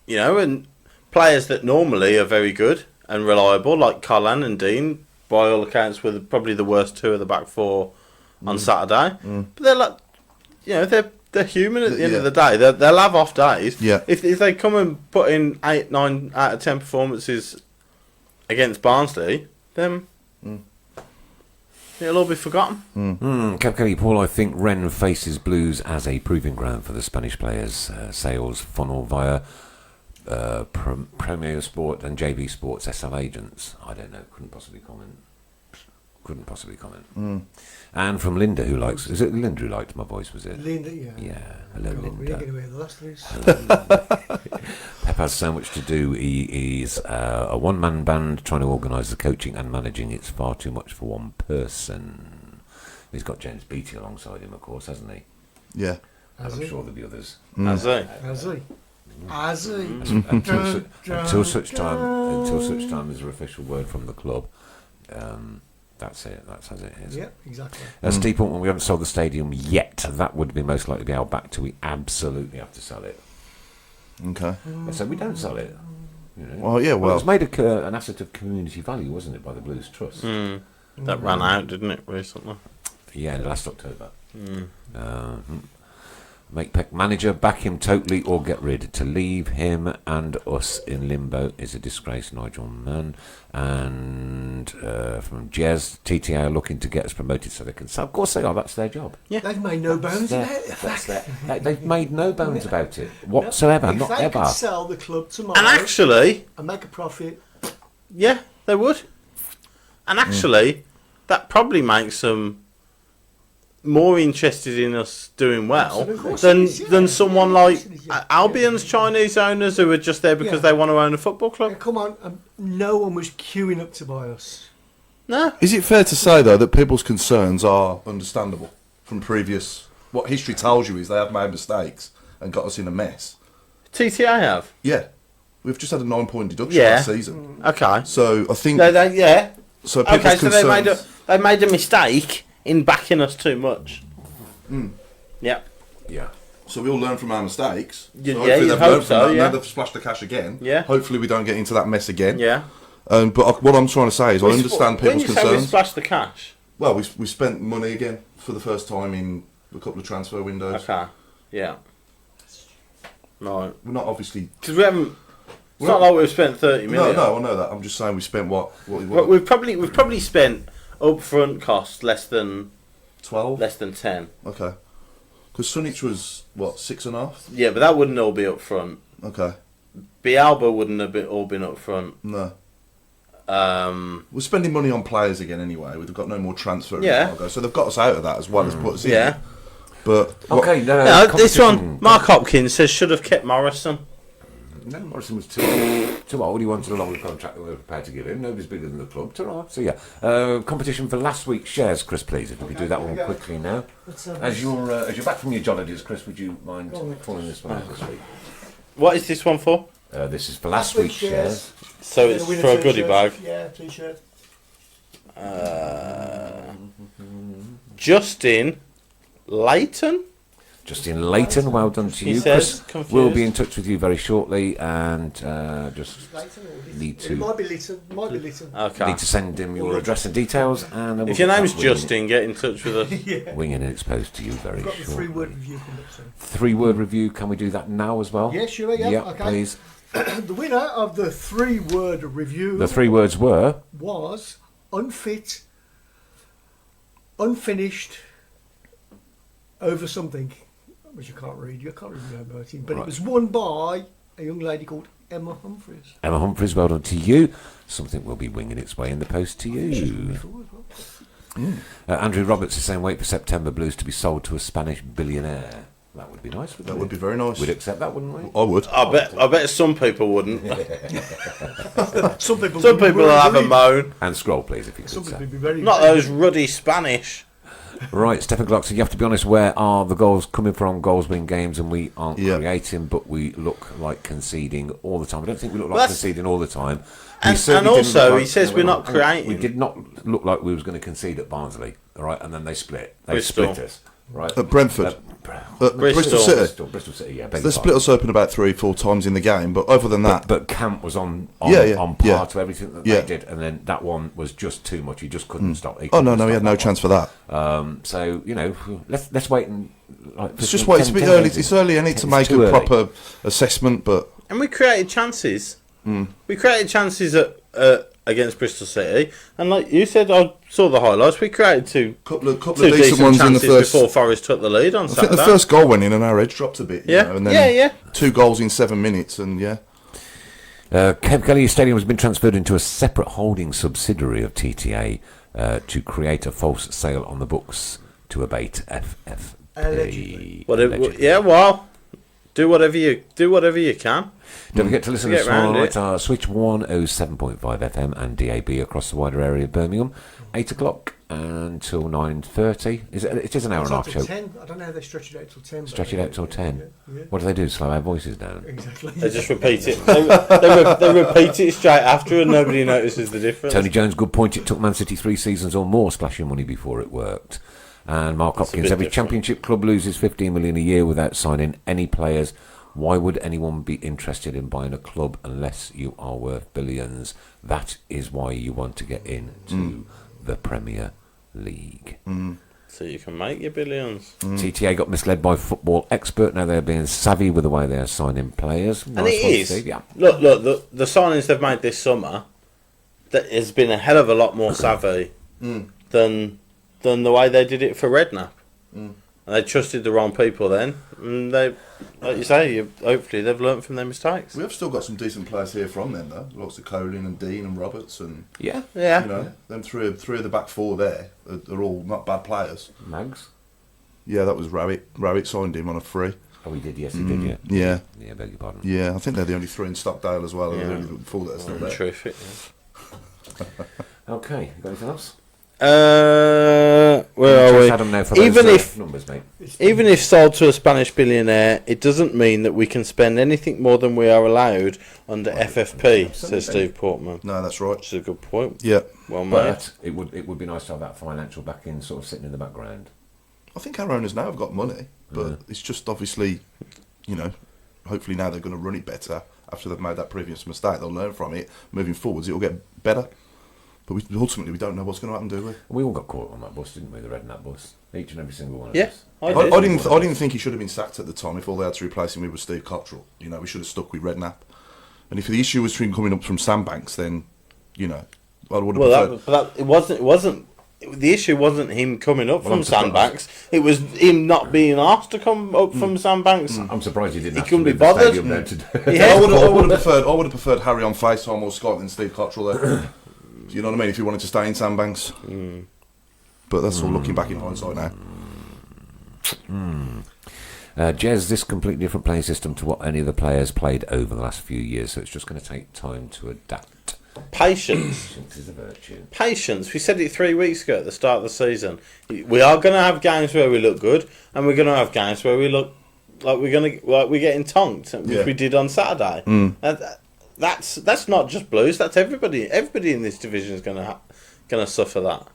S3: know, and players that normally are very good and reliable, like Colin and Dean, by all accounts, were probably the worst 2 of the back 4 on Saturday. But they're like, you know, they're human at the end of the day. They'll have off days.
S2: Yeah.
S3: If they come and put in 8, 9 out of 10 performances against Barnsley, then it'll all be forgotten.
S1: Kelly Paul, I think Ren faces Blues as a proving ground for the Spanish players. Sales funnel via Premier Sport and JV Sports SL agents. I don't know. Couldn't possibly comment. And from Linda, who likes... Is it Linda who liked my voice, was it?
S4: Linda, yeah.
S1: Yeah. Hello,
S4: God,
S1: Linda.
S4: we ain't going to hear the last of this.
S1: Pep has so much to do. He is a one-man band trying to organise the coaching and managing. It's far too much for one person. He's got James Beattie alongside him, of course, hasn't he?
S2: Yeah.
S1: And I'm sure there'll be others.
S3: Has he?
S4: Has he?
S1: Until such time as an official word from the club. That's it. That's as it is.
S4: Yeah, exactly.
S1: Steve Portman, we haven't sold the stadium yet. That would be most likely to be our back to. We absolutely have to sell it.
S2: Okay.
S1: So we don't sell it. You know.
S2: Well, yeah,
S1: It was made an asset of community value, wasn't it, by the Blues Trust?
S3: That ran out, didn't it, recently?
S1: Yeah, last October. Make Peck manager, back him totally or get rid. To leave him and us in limbo is a disgrace, Nigel Mann. And from Jez, TTA are looking to get us promoted so they can sell. Of course they are, that's their job.
S4: Yeah. They've made no bones about it.
S1: They've made no bones about it whatsoever,
S4: If
S1: not
S4: they
S1: ever.
S4: could sell the club tomorrow
S3: And actually,
S4: and make a profit,
S3: yeah, they would. And actually, that probably makes them more interested in us doing well than someone like Albion's Chinese owners who are just there because they want to own a football club.
S4: come on, no one was queuing up to buy us.
S3: No.
S2: Is it fair to say, though, that people's concerns are understandable from previous... What history tells you is they have made mistakes and got us in a mess.
S3: TTA have.
S2: Yeah. we've just had a 9-point deduction
S3: Yeah.
S2: last season.
S3: Okay.
S2: So I think
S3: Yeah.
S2: so. People's
S3: Okay, so
S2: concerns,
S3: they made a mistake in backing us too much. Yeah.
S1: Yeah.
S2: So we all learn from our mistakes.
S3: Yeah,
S2: so hopefully
S3: you'd
S2: they've
S3: hope
S2: learned from
S3: so,
S2: that.
S3: yeah.
S2: Now they've splashed the cash again.
S3: Yeah.
S2: Hopefully we don't get into that mess again.
S3: Yeah.
S2: But what I'm trying to say is I understand
S3: When
S2: people's
S3: you say we
S2: concerns.
S3: splashed the cash.
S2: Well, we spent money again for the first time in a couple of transfer windows.
S3: Okay. Yeah. Right.
S2: We're not obviously.
S3: Because we haven't. It's not like we've spent 30 million.
S2: No, I know that. I'm just saying we spent what
S3: But we've probably spent upfront costs less than
S2: 12.
S3: 10.
S2: Okay. Because Sunich was what 6.5.
S3: Yeah, but that wouldn't all be upfront.
S2: Okay.
S3: Bialba wouldn't have all been upfront.
S2: No. We're spending money on players again anyway. We've got no more transfer embargo, so they've got us out of that as well as put us in.
S3: Yeah.
S2: But
S1: Okay,
S3: This one, Mark Hopkins says should have kept Morrison.
S1: No, Morrison was too old. He wanted a longer contract than we were prepared to give him. Nobody's bigger than the club. Ta-ra. So yeah, competition for last week's shares, Chris, please. If we could do that one quickly now. As you're back from your jollities, Chris, would you mind calling this one out this week?
S3: What is this one for?
S1: This is for last week's shares.
S3: So it's for a goodie bag.
S4: Yeah, t-shirt.
S3: Justin Layton.
S1: Justin Layton, well done to
S3: He
S1: you,
S3: says,
S1: Chris.
S3: confused.
S1: We'll be in touch with you very shortly, and just need
S4: It
S1: to
S4: might be Lytton. Might be Lytton.
S3: Okay.
S1: need to send him your address and details. And then
S3: If
S1: we'll
S3: your
S1: get
S3: name's
S1: that winging
S3: Justin, get in touch with us.
S1: it, winging it exposed to you very
S4: Got the
S1: shortly.
S4: 3-word review coming up soon.
S1: 3-word review. Can we do that now as well?
S4: Yeah, sure, yeah. Okay.
S1: Please.
S4: The winner of the 3-word review
S1: The 3 words were
S4: was unfit, unfinished, over something, which I can't read. I can't remember it, but
S1: Right.
S4: it was won by a young lady called Emma Humphreys.
S1: Emma Humphreys. Well done to you. Something will be winging its way in the post to you. Andrew Roberts is saying wait for September Blues to be sold to a Spanish billionaire. That would be nice, wouldn't
S2: that
S1: it?
S2: would be very nice.
S1: We'd accept that, wouldn't we?
S2: I would.
S3: I bet some people wouldn't.
S4: Some people
S3: will have a moan.
S1: And scroll, please, if you
S4: Some
S1: could.
S4: people
S1: Say.
S4: would be very.
S3: Not those ruddy Spanish.
S1: Right, Stephen Glock said you have to be honest. Where are the goals coming from? Goals win games, and we aren't
S2: Yeah.
S1: creating, but we look like conceding all the time. I don't think we look like
S3: Well, that's-
S1: conceding all the time. We
S3: And
S1: certainly didn't
S3: also,
S1: look like-
S3: he says we're not creating.
S1: We did not look like we was going to concede at Barnsley, all right? And then they split. They
S3: Bristol.
S1: split us, right?
S2: At Brentford. Bristol
S3: Bristol.
S2: City.
S1: Bristol City, yeah. beg
S2: They
S1: your
S2: split us open about 3-4 times in the game, but other than that,
S1: But Camp was on
S2: Yeah,
S1: on par
S2: yeah.
S1: to everything that
S2: Yeah.
S1: they did, and then that one was just too much. He just couldn't stop.
S2: oh no,
S1: couldn't
S2: he
S1: stop
S2: had no
S1: that
S2: chance for that.
S1: one. So let's wait and
S2: It's just wait. It's a bit early. It's early. I need to make a proper assessment, but
S3: And we created chances. We created chances at against Bristol City, and like you said, I saw the highlights. We created two
S2: couple of
S3: decent
S2: decent ones in the
S3: chances
S2: first.
S3: before Forest took the lead on
S2: I think
S3: Saturday.
S2: the first goal went in and our edge dropped a bit.
S3: Yeah.
S2: and then
S3: Yeah.
S2: 2 goals in 7 minutes, and yeah.
S1: Kemp Kelly Stadium has been transferred into a separate holding subsidiary of TTA to create a false sale on the books to abate FFP.
S4: Allegedly.
S1: Allegedly.
S3: Yeah, well, do whatever you can.
S1: Don't forget to listen
S3: To
S1: to us
S3: get round
S1: tomorrow
S3: it.
S1: night. Our Switch 107.5 FM and DAB across the wider area of Birmingham. 8 o'clock until 9:30. It is an hour and a half
S4: Till
S1: show.
S4: 10. I don't know how they stretch it out till 10.
S1: Stretch it out till 10.
S4: Yeah.
S1: What do they do? Slow our voices down?
S4: Exactly.
S3: They just repeat it. They repeat it straight after, and nobody notices the difference.
S1: Tony Jones, good point. It took Man City 3 seasons or more splashing money before it worked. And Mark
S3: That's a
S1: Hopkins,
S3: bit
S1: every
S3: different.
S1: championship club loses 15 million a year without signing any players. Why would anyone be interested in buying a club unless you are worth billions? That is why you want to get into the Premier League.
S3: So you can make your billions.
S1: TTA got misled by Football Expert. Now they're being savvy with the way they are signing players.
S3: And
S1: Nice
S3: it
S1: one to
S3: is.
S1: see, yeah.
S3: Look, the signings they've made this summer, that has been a hell of a lot more savvy than the way they did it for Redknapp. And they trusted the wrong people then. And they, like you say, hopefully they've learnt from their mistakes.
S2: We have still got some decent players here from them, though. Lots of Colin and Dean and Roberts, and
S1: Yeah.
S3: Yeah.
S2: you know, them three of the back four there are all not bad players.
S1: Mags.
S2: Yeah, that was Rabbit. Rabbit signed him on a free.
S1: Oh, he did. Yes, he did. Yeah.
S2: Yeah,
S1: Yeah, beg your pardon.
S2: yeah. I think they're the only 3 in Stockdale as well.
S3: Yeah.
S2: They're the only 4 that are still there.
S3: Terrific.
S1: Okay, you got anything else?
S3: Where are we?
S1: Adam now for
S3: Even
S1: those,
S3: if
S1: numbers, mate.
S3: even if sold to a Spanish billionaire, it doesn't mean that we can spend anything more than we are allowed under FFP, says Steve Portman.
S2: No, that's right.
S3: Which is a good point.
S2: Yeah.
S3: Well made.
S1: But it would be nice to have that financial backing sort of sitting in the background.
S2: I think our owners now have got money, but it's just obviously, hopefully now they're going to run it better after they've made that previous mistake. They'll learn from it. Moving forwards, it'll get better. But ultimately, we don't know what's going to happen, do we?
S1: We all got caught on that bus, didn't we? The Redknapp bus. Each and every single one of
S3: Yeah,
S1: us.
S2: I didn't think he should have been sacked at the time if all they had to replace him with was Steve Cottrell. We should have stuck with Redknapp. And if the issue was him coming up from Sandbanks, then, I would have preferred...
S3: it wasn't. The issue wasn't him coming up from Sandbanks. It was him not being asked to come up from Sandbanks.
S1: I'm surprised he didn't.
S3: He
S1: have
S3: couldn't
S1: to
S3: be
S1: leave the
S3: bothered.
S1: stadium there to do it.
S3: Yeah.
S2: I would have preferred Harry on FaceTime or Skype than Steve Cottrell there. You know what I mean? If you wanted to stay in Sandbanks. But that's all looking back in hindsight now.
S1: Jez, this completely different playing system to what any of the players played over the last few years, so it's just going to take time to adapt.
S3: Patience.
S1: Patience is a virtue.
S3: Patience. We said it 3 weeks ago at the start of the season. We are going to have games where we look good, and we're going to have games where we look like we're getting tonked, which we did on Saturday. That's not just Blues. That's everybody. Everybody in this division is going to suffer that.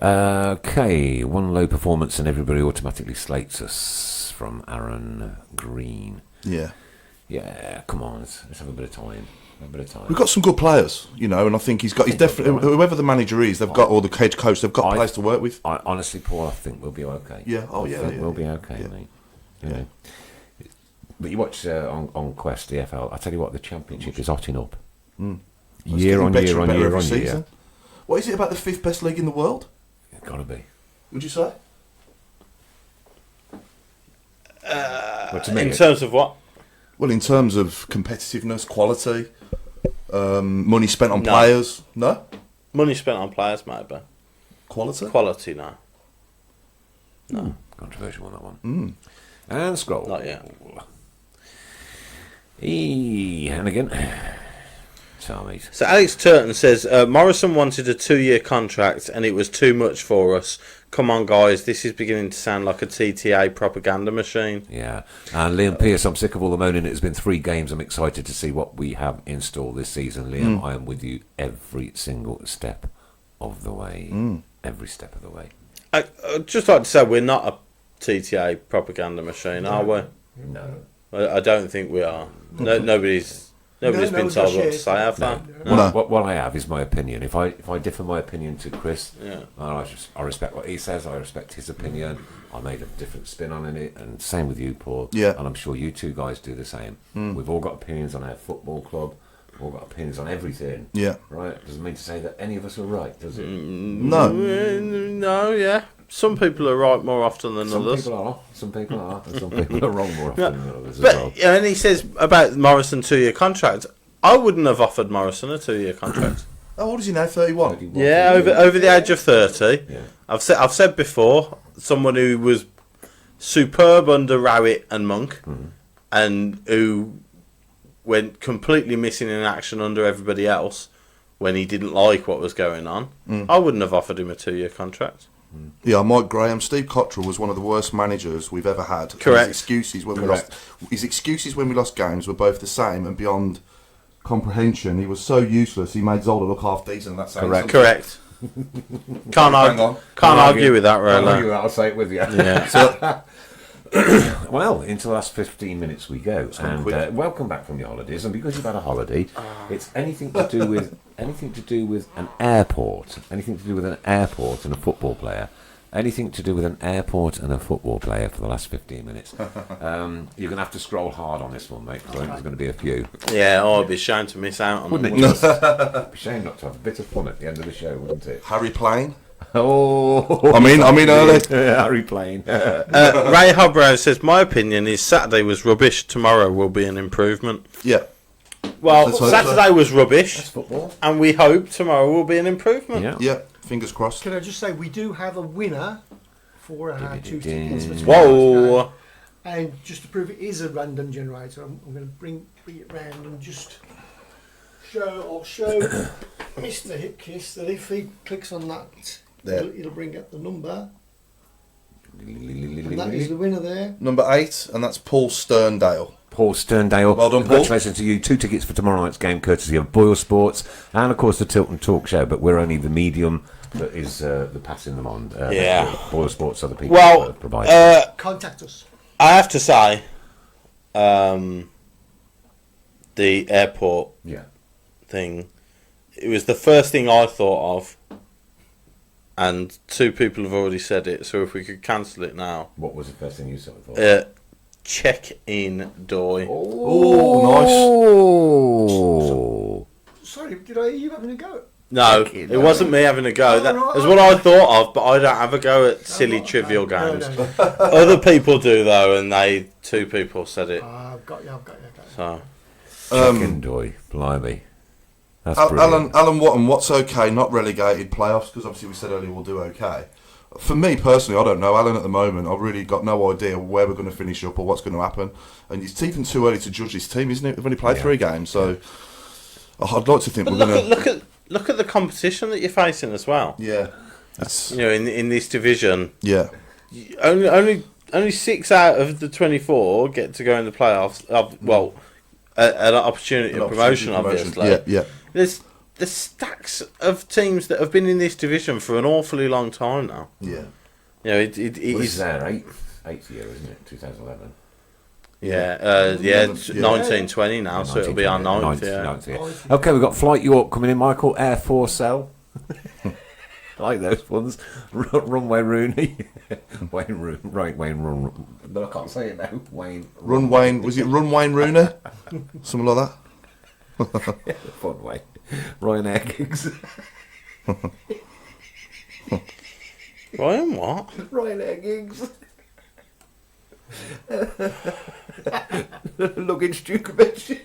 S1: Okay, one low performance and everybody automatically slates us, from Aaron Green. Yeah, come on, let's have a bit of time.
S2: We've got some good players, and I think he's definitely, whoever the manager is, they've got, or the head coach, they've got players to work with.
S1: Honestly, Paul, I think we'll be okay.
S2: Yeah,
S1: we'll be okay, mate. Yeah. But you watch on Quest, the FL, I tell you what, the Championship is hotting up. Year on year.
S2: What is it about the 5th best league in the world?
S1: It's got to be.
S2: Would you say?
S3: In terms of what?
S2: Well, in terms of competitiveness, quality, money spent on players. No?
S3: Money spent on players, maybe.
S2: Quality?
S3: Quality, no. No.
S1: Controversial on that one. And scroll.
S3: Not yet.
S1: And again. Tell me.
S3: So Alex Tilton says, Morrison wanted a 2-year contract and it was too much for us. Come on, guys, this is beginning to sound like a TTA propaganda machine.
S1: Yeah. And Liam Pearce, I'm sick of all the moaning. It's been 3 games. I'm excited to see what we have in store this season. Liam, I am with you every single step of the way. Every step of the way.
S3: I'd just like to say we're not a TTA propaganda machine, are we?
S1: No.
S3: I don't think we are. Nobody's been told what to say, have they?
S1: What I have is my opinion. If I differ my opinion to Chris, I respect what he says. I respect his opinion. I made a different spin on it, and same with you, Paul.
S2: Yeah.
S1: And I'm sure you two guys do the same. We've all got opinions on our football club. We've all got opinions on everything.
S2: Yeah.
S1: Right? Doesn't mean to say that any of us are right, does it?
S2: No.
S3: No, yeah. Some people are right more often than others.
S1: Some people are, and some people are wrong more often than others
S3: But,
S1: as well.
S3: and he says about Morrison 2-year contract. I wouldn't have offered Morrison a 2-year contract.
S2: How old is he now? 31.
S3: Yeah, over the age of 30.
S1: Yeah.
S3: I've said before, someone who was superb under Rowett and Monk, and who went completely missing in action under everybody else when he didn't like what was going on. I wouldn't have offered him a 2-year contract.
S2: Yeah, Mike Graham. Steve Cottrell was one of the worst managers we've ever had.
S3: Correct.
S2: His excuses when we lost games were both the same and beyond comprehension. He was so useless. He made Zola look half decent. That's
S3: Correct. Can't argue with that, really.
S1: I'll say it with you.
S3: Yeah.
S1: Well, into the last 15 minutes we go, and welcome back from your holidays. And because you've had a holiday, it's anything to do with an airport, anything to do with an airport and a football player, anything to do with an airport and a football player for the last 15 minutes. You're going to have to scroll hard on this one, mate, because I think there's going to be a few.
S3: Yeah, I'd be ashamed to miss out on
S1: Wouldn't
S3: them.
S1: it? It'd be a shame not to have a bit of fun at the end of the show, wouldn't it?
S2: Harry Plane.
S1: Oh,
S2: I'm in early.
S1: Harry Plane.
S3: Ray Hobrow says, my opinion is Saturday was rubbish, tomorrow will be an improvement.
S2: Yeah.
S3: Well,
S2: Let's hope
S3: Saturday was rubbish,
S1: That's football.
S3: and we hope tomorrow will be an improvement.
S1: Yeah.
S2: Yeah. Fingers crossed.
S4: Can I just say, we do have a winner for our 2 tickets for tomorrow.
S3: Whoa.
S4: And just to prove it is a random generator, I'm going to bring it round and just I'll show Mr. Hipkiss that if he clicks on that, it'll bring up the number. And that is the winner there.
S2: Number 8, and that's Paul Sterndale.
S1: Paul Sterndale.
S2: Well done, Paul.
S1: Congratulations to you. 2 tickets for tomorrow night's game, courtesy of Boyle Sports, and of course the Tilton Talk Show. But we're only the medium that is the passing them on. Boyle Sports are the people that provide.
S4: Contact us.
S3: I have to say, the airport thing, it was the first thing I thought of, and 2 people have already said it, so if we could cancel it now.
S1: What was the first thing you sort of thought?
S3: Check-in doy.
S1: Oh, nice.
S4: Sorry, did I hear you having a go?
S3: No, it wasn't me having a go. That was what I thought of, but I don't have a go at silly trivial games.
S4: No.
S3: Other people do, though, and 2 people said it.
S4: I've got you.
S3: So.
S1: Check-in doy, blimey. That's brilliant.
S2: Alan Watton, what's okay, not relegated playoffs, because obviously we said earlier we'll do okay. For me personally, I don't know, Alan, at the moment, I've really got no idea where we're going to finish up or what's going to happen. And it's even too early to judge this team, isn't it? We've only played 3 games, so I'd like to think we're going to...
S3: Look at the competition that you're facing as well.
S2: Yeah.
S3: In this division.
S2: Yeah.
S3: Only 6 out of the 24 get to go in the playoffs. An opportunity of promotion, obviously.
S2: Yeah.
S3: There's stacks of teams that have been in this division for an awfully long time now.
S2: Yeah.
S1: This is our 8th year, isn't it? 2011.
S3: 1920 now, so it'll be our 9th.
S1: Okay, we've got Flight York coming in, Michael. Air Force L. I like those ones. Runway Rooney. Wayne. No, I can't say it now. Wayne.
S2: Was it Run Wayne Rooney? Something like that?
S1: Fun way. Ryan Eggings.
S3: Ryan what?
S1: Ryan Eggings. Luggage Djokovic.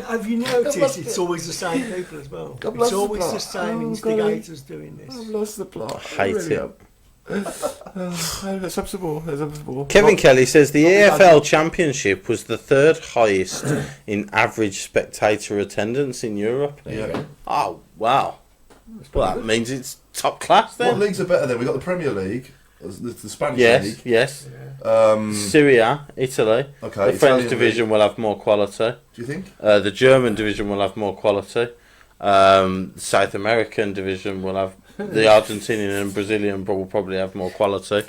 S4: Have you noticed it's always the same people as well? It's always the same instigators doing this.
S1: I've lost the plot.
S3: I hate it.
S1: Let's have some more.
S3: Kevin Kelly says the EFL Championship was the 3rd highest in average spectator attendance in Europe.
S2: Yeah.
S3: Oh, wow. Well, that means it's top class then.
S2: What leagues are better then? We've got the Premier League, the Spanish League.
S3: Yes. Syria, Italy.
S2: Okay.
S3: The French division will have more quality.
S2: Do you think?
S3: The German division will have more quality. South American division will have... The Argentinian and Brazilian will probably have more quality.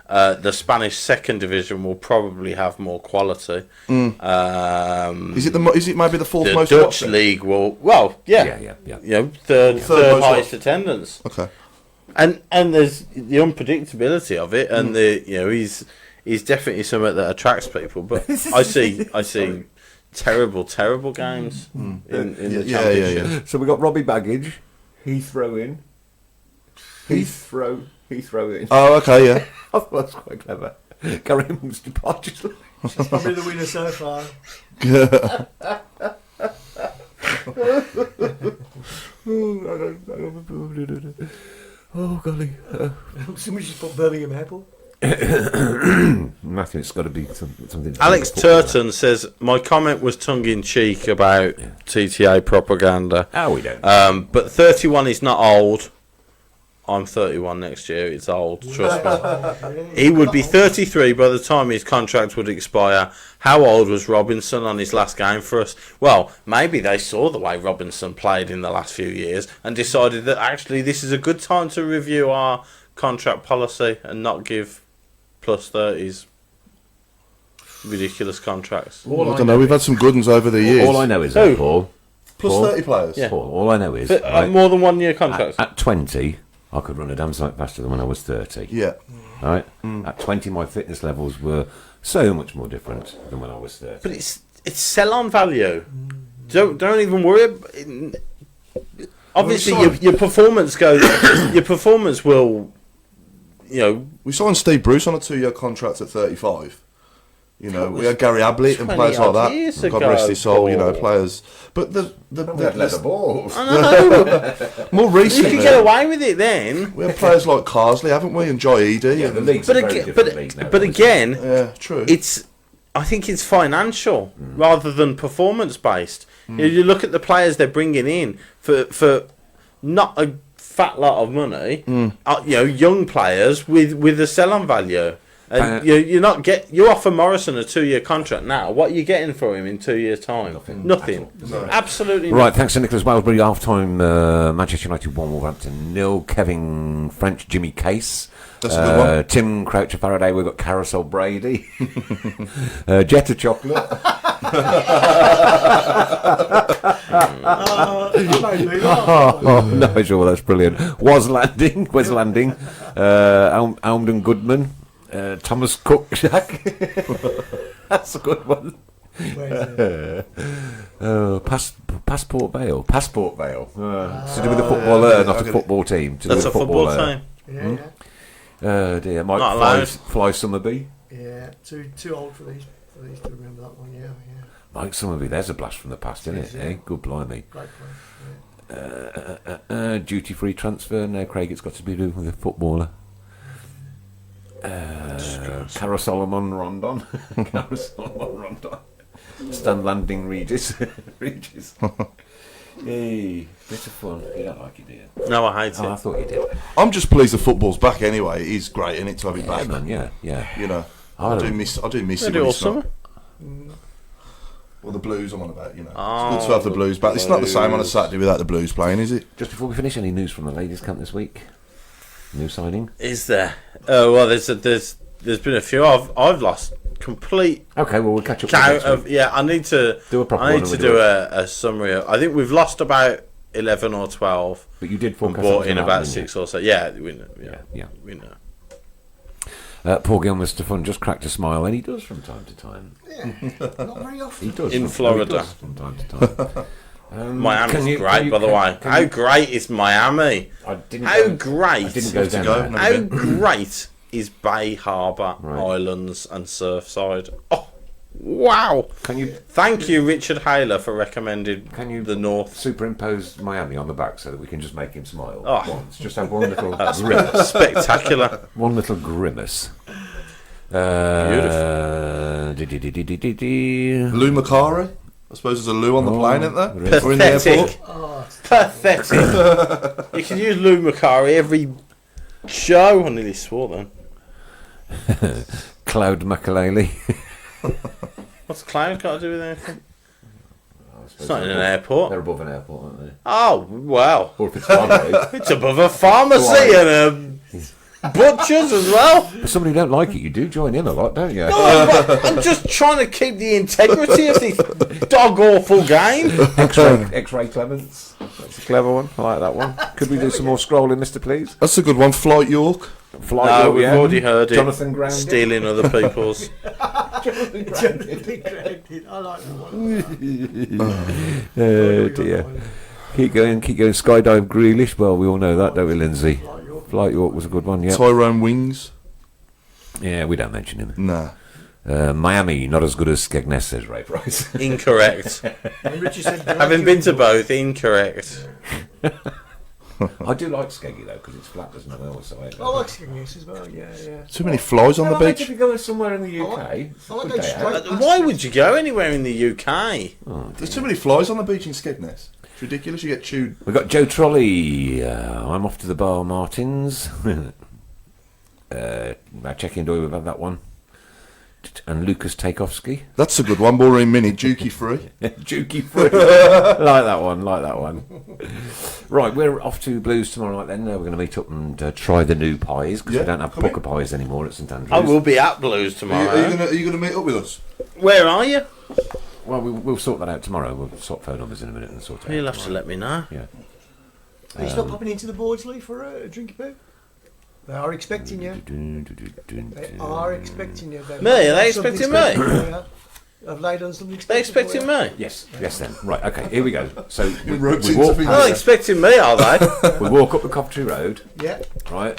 S3: The Spanish 2nd division will probably have more quality.
S2: Is it maybe the 4th most?
S3: The Dutch league will. Well, yeah. Third highest attendance.
S2: Okay.
S3: And there's the unpredictability of it, and he's definitely something that attracts people. But I see terrible games in the championship.
S2: Yeah.
S1: So we got Robbie Baggage, Heathrow in. Heathrow in.
S2: Oh, okay, yeah.
S1: I thought that's quite clever. Karim's departure.
S4: She's probably the winner so far.
S1: Oh, golly.
S4: Somebody just put Birmingham Apple.
S1: Matthew, it's got to be something.
S3: Alex Turton says my comment was tongue-in-cheek about TTA propaganda.
S1: Oh, we don't.
S3: But 31 is not old. I'm 31 next year. It's old. Trust me. He would be 33 by the time his contract would expire. How old was Robinson on his last game for us? Well, maybe they saw the way Robinson played in the last few years and decided that actually this is a good time to review our contract policy and not give plus 30s ridiculous contracts.
S2: I don't know. We've had some good ones over the years.
S1: All I know is that, Paul.
S2: Plus 30 players.
S3: Yeah.
S1: Paul, all I know is
S3: more than 1 year contracts.
S1: At 20, I could run a damn sight faster than when I was 30.
S2: Yeah.
S1: Right? At 20, my fitness levels were so much more different than when I was 30.
S3: But it's sell-on value. Don't even worry. Obviously, your performance goes. Your performance will.
S2: We signed Steve Bruce on a 2-year contract at 35. We had Gary Ablett and players like that. God rest his soul. Players. But the
S1: leather balls.
S3: I know.
S2: More recently,
S3: You could get away with it then.
S2: we have players like Carsley, haven't we? And Joy Eady.
S1: Yeah, the league's a very different league now.
S3: But again,
S2: Yeah, true.
S3: it's I think it's financial rather than performance based. You look at the players they're bringing in for not a fat lot of money. Young players with a sell-on value. And you offer Morrison a 2-year contract now. What are you getting for him in 2 years' time? Nothing. Absolutely.
S1: Right,
S3: nothing.
S1: thanks to Nicholas Wellesbury. Half-time, Manchester United 1, Wolverhampton 0. Kevin French, Jimmy Case.
S2: That's a good one.
S1: Tim Croucher Faraday. We've got Carousel Brady. Jet of Chocolate. Nigel, that's brilliant. Wes Landing. Almden Goodman. Thomas Cook, Jack. That's a good one. Passport Vale. It's to do with the footballer, not a football team.
S3: That's a football team.
S1: Dear, Mike Fly Summerby.
S4: Yeah, too old for these to remember that one. Yeah.
S1: Mike Summerby, there's a blast from the past, isn't it? Eh? Good blimey.
S4: Great player.
S1: Duty-free transfer. Now, Craig, it's got to be doing with a footballer. Cara Solomon Rondon. Stan Landing Regis. Hey, bit of fun. You don't like it, do you?
S3: No, I hate it.
S1: I thought you did.
S2: I'm just pleased the football's back anyway. It is great, isn't it, to have it back?
S1: Man, yeah.
S2: You know, I do miss it.
S3: They
S2: When
S3: do all
S2: it's not.
S3: summer.
S2: Well, the Blues I'm on about, you know.
S3: Oh,
S2: It's good to have the Blues back. It's not the same on a Saturday without the Blues playing, is it?
S1: Just before we finish, any news from the ladies' camp this week? New signing?
S3: Is there? Oh well, there's been a few. I've lost complete
S1: Okay, well we'll catch up.
S3: count
S1: Next
S3: of.
S1: week.
S3: Yeah, I need to
S1: Do a proper
S3: I
S1: one
S3: need
S1: and
S3: to
S1: we'll
S3: do
S1: do
S3: a summary. I think we've lost about 11 or 12.
S1: But you did
S3: And
S1: forecast
S3: bought
S1: something
S3: in
S1: like
S3: about
S1: that, didn't
S3: 6 or so. Yeah, we know.
S1: Yeah.
S3: We know.
S1: Paul Gilmer Stefan just cracked a smile, and he does from time to time.
S4: Yeah, not very often.
S1: He does
S3: In
S1: from-
S3: Florida.
S1: he does from time to time.
S3: Miami's great, by the way. How great is Miami?
S1: I didn't
S3: How
S1: go-
S3: great?
S1: I didn't go down
S2: go.
S1: there.
S2: No.
S3: How great is Bay Harbour,
S1: Right.
S3: Islands, and Surfside? Oh, wow!
S1: Can you
S3: Thank you, Richard Hayler, for recommending the North.
S1: superimpose Miami on the back so that we can just make him smile
S3: Oh.
S1: once? Just have one little grimace.
S3: Spectacular.
S1: One little grimace.
S3: Beautiful.
S2: Lou Macari? I suppose there's a Lou on the plane, isn't there? Or in the
S3: Pathetic.
S2: airport?
S3: Pathetic. You can use Lou Macari every show. I nearly swore then.
S1: Cloud Makalele.
S3: What's Cloud got to do with anything? It's
S1: It's
S3: not in an airport.
S1: They're above an airport, aren't they?
S3: Oh, well.
S1: Or if it's Friday.
S3: It's above a pharmacy and a butcher's as well.
S1: For somebody who don't like it, you do join in a lot, don't you?
S3: I'm just trying to keep the integrity of this dog awful game.
S1: X-ray Clements. That's a clever one. I like that one. Could we do some more scrolling, Mr. Please?
S2: That's a good one. Flight York.
S1: Flight
S3: No,
S1: York,
S3: we've
S1: yeah.
S3: already heard it.
S1: Jonathan Grounding.
S3: Stealing other people's.
S4: I like that one.
S1: Oh dear. Keep going. Skydive Grealish. Well, we all know that, don't we, Lindsay? Flight York was a good one, yeah.
S2: Tyrone Wings.
S1: Yeah, we don't mention him.
S2: Nah.
S1: Miami, not as good as Skegness, says Ray Price.
S3: Incorrect.
S4: And Richie said,
S3: Having been to both, incorrect.
S1: I do like Skeggy, though, because it's flat, doesn't it? I always say it.
S4: I like Skegness as well. Yeah.
S2: Too many flies on the
S1: If
S2: beach.
S1: you go somewhere in the UK,
S4: I
S1: it's a
S4: like
S1: good
S4: going
S1: day
S4: straight
S1: out.
S4: past
S3: Why
S4: it.
S3: would you go anywhere in the UK?
S2: There's too many flies on the beach in Skegness. It's ridiculous. You get chewed.
S1: We've got Joe Trolley. I'm off to the bar, Martins. Our check-in door, we've had that one. And Lucas Takeoffsky.
S2: That's a good one. Maureen Minnie. Jukey free.
S1: Jukey free. like that one. Right, we're off to Blues tomorrow night then. We're going to meet up and try the new pies, because
S2: Yeah,
S1: we don't have
S2: come
S1: Booker pies anymore at St Andrews.
S3: I will be at Blues tomorrow.
S2: Are you gonna meet up with us?
S3: Where are you?
S1: Well, we'll sort that out tomorrow. We'll swap phone numbers in a minute and sort it out.
S3: You'll have to
S1: tomorrow.
S3: let me know.
S1: Yeah.
S4: Are you still popping into the Bordsley for a drinky poo? They are expecting you. They are expecting you.
S3: Me? Are they expecting me?
S4: I've laid on something.
S3: They expecting me?
S1: Yes, then. Right, okay, here we go. So we
S2: ropes into
S1: walk,
S2: things.
S3: Not expecting me, are they?
S1: we walk up the Coventry Road,
S4: Yeah,
S1: right?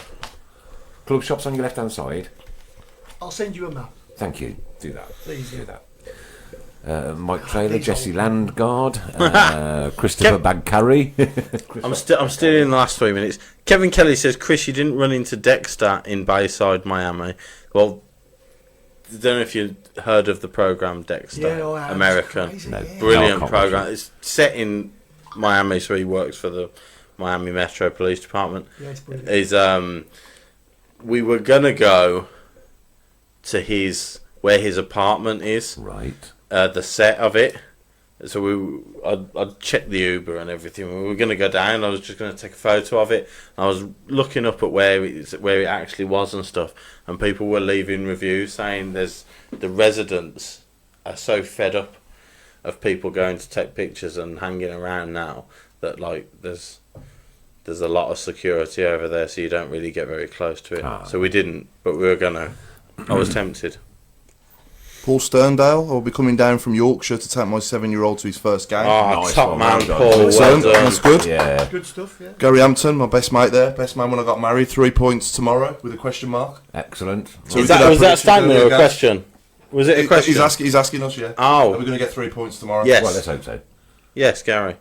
S1: Club shop's on your left-hand side.
S4: I'll send you a map.
S1: Thank you. Do that.
S4: Please
S1: Do
S4: do.
S1: that. Mike Traylor, Jesse Landguard, Christopher Bagcarry.
S3: I'm still in the last 3 minutes. Kevin Kelly says, Chris, you didn't run into Dexter in Bayside, Miami. Well, don't know if you heard of the program Dexter.
S4: Yeah, I have.
S3: American.
S4: It's crazy,
S1: No.
S4: yeah.
S3: Brilliant
S1: No, I can't
S3: program.
S1: watch it.
S3: It's set in Miami, so he works for the Miami Metro Police Department.
S4: Yeah, it's brilliant.
S3: Is we were gonna go to where his apartment is,
S1: Right.
S3: the set of it. So I'd checked the Uber and everything. We were going to go down. I was just going to take a photo of it. I was looking up at where it actually was and stuff. And people were leaving reviews saying the residents are so fed up of people going to take pictures and hanging around now that like there's a lot of security over there, so you don't really get very close to it.
S1: Ah.
S3: So we didn't, but we were gonna. I was tempted.
S2: Paul Sterndale will be coming down from Yorkshire to take my 7-year-old to his first game.
S3: Oh,
S1: Nice
S3: top
S1: one,
S3: man,
S1: well done.
S3: Paul. Well
S2: Excellent,
S3: done.
S2: that's good.
S1: Yeah.
S4: Good stuff, yeah.
S2: Gary Hampton, my best mate there, best man when I got married. 3 points tomorrow with a question mark.
S1: Excellent.
S2: So we
S3: Was
S2: did our
S3: that a
S2: predictions
S3: statement
S2: earlier,
S3: or a
S2: guys.
S3: question? Was it a question?
S2: He's asking us, yeah.
S3: Oh.
S2: Are we going to get 3 points tomorrow?
S3: Yes.
S1: Well, let's hope so.
S3: Yes, Gary.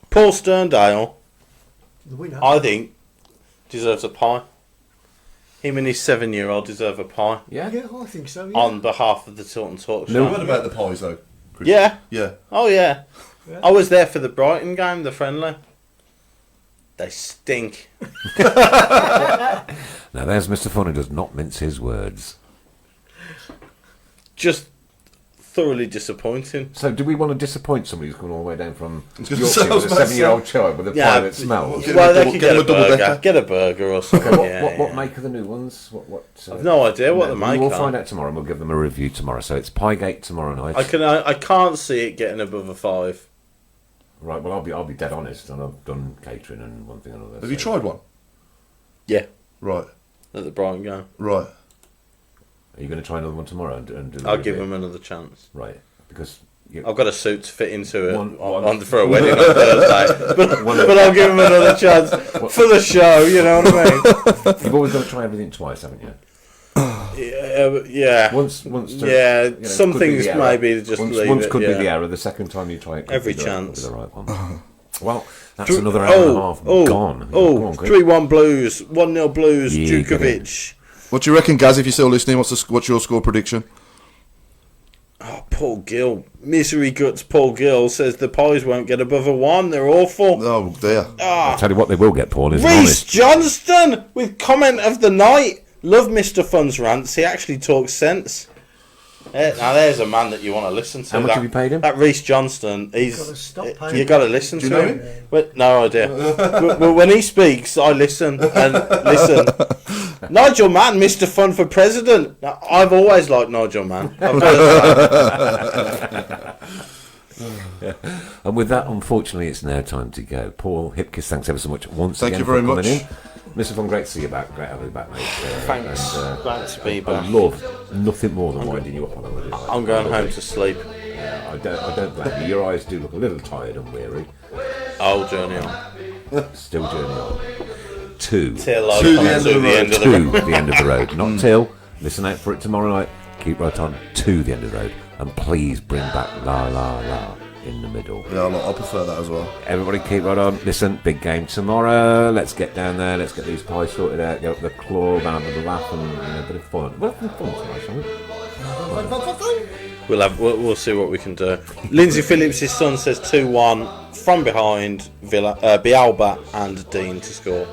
S3: Paul Sterndale,
S4: The winner.
S3: I think, deserves a pie. Him and his 7-year-old deserve a pie
S1: Yeah.
S4: Yeah, I think so, yeah.
S3: on behalf of the Tilton Talk Show.
S2: You heard about the pies, though? Chris?
S3: Yeah.
S2: Yeah.
S3: Oh, yeah.
S4: Yeah.
S3: I was there for the Brighton game, the friendly. They stink.
S1: Now there's Mr. Fun who does not mince his words.
S3: Just thoroughly disappointing.
S1: So do we want to disappoint somebody who's coming all the way down from
S2: was gonna
S1: Yorkshire
S2: say, I was
S1: with a
S2: about to
S1: 7-year-old child with a
S3: Yeah,
S1: pie that smells?
S2: Get
S3: Well,
S2: him a
S3: they
S2: double-
S3: could
S2: get
S3: get
S2: him
S3: a
S2: a double
S3: burger.
S2: decker.
S3: Get a burger or something.
S1: Okay,
S3: yeah.
S1: what make are the new ones?
S3: I've no idea what they make
S1: We'll
S3: are.
S1: find out tomorrow and we'll give them a review tomorrow. So it's Piegate tomorrow night.
S3: I can't see it getting above a 5.
S1: Right, well I'll be dead honest, and I've done catering and one thing and another.
S2: Have you tried one?
S3: Yeah,
S2: Right.
S3: at the Brighton game.
S2: Right.
S1: Are you going to try another one tomorrow and do the
S3: I'll give
S1: review?
S3: them another chance.
S1: Right, because
S3: I've got a suit to fit into it
S1: One-
S3: for a wedding on Thursday, but I'll give them another chance for the show. You know what I mean?
S1: you've always got to try everything twice, haven't you?
S3: Yeah.
S1: Once.
S3: Yeah, some
S1: could be
S3: things
S1: the error.
S3: maybe just leave
S1: once
S3: it,
S1: could
S3: yeah.
S1: be the error. The second time you try it, could
S3: Every
S1: be
S3: chance.
S1: the right one. Well, that's another hour and a half gone. Go on, Chris.
S3: 3-1 Blues, 1-0 Blues,
S2: Yeah,
S3: Djukovic.
S2: What do you reckon, Gaz, if you're still listening? What's your score prediction?
S3: Oh, Paul Gill. Misery Guts Paul Gill says the Pies won't get above a 1. They're awful.
S2: Oh, dear.
S1: I'll tell you what they will get, Paul, is
S3: Reece
S1: honest.
S3: Johnston with comment of the night. Love Mr. Fun's rants. He actually talks sense. Now there's a man that you want to listen to.
S1: How much have you paid him?
S3: That Reece Johnston. He's
S4: Gotta stop paying
S3: you got to listen
S2: Do you
S3: to
S2: know
S3: him.
S2: him?
S3: Well, no idea. Well, when he speaks, I listen and listen. Nigel Mann, Mr. Fun for President. Now, I've always liked Nigel Mann. I've got to say.
S1: And with that, unfortunately, it's now time to go. Paul Hipkiss, thanks ever so much once
S2: Thank
S1: again
S2: you very
S1: for coming
S2: much.
S1: in. Mr. Fun, great to see you back. Great having you back, mate.
S3: Thanks. Glad to be
S1: I
S3: back.
S1: love nothing more than winding you up on holiday.
S3: I'm going home to sleep.
S1: I don't blame you. Your eyes do look a little tired and weary.
S3: I'll journey on.
S1: Still journey on. To
S3: Till I
S2: To
S3: come
S2: the end
S3: to
S2: of the
S3: the
S2: road.
S3: end of the
S1: to
S3: road.
S1: the end of the road. Not till. Listen out for it tomorrow night. Keep right on to the end of the road. And please bring back La La La in the middle.
S2: Yeah, I prefer that as well.
S1: Everybody keep right on. Listen, big game tomorrow. Let's get down there. Let's get these pies sorted out. Get up the club and have a laugh and a bit of fun. We'll have some fun tonight, shall we?
S3: We'll see what we can do. Lindsay Phillips' son says 2-1 from behind. Bialba and Dean to score.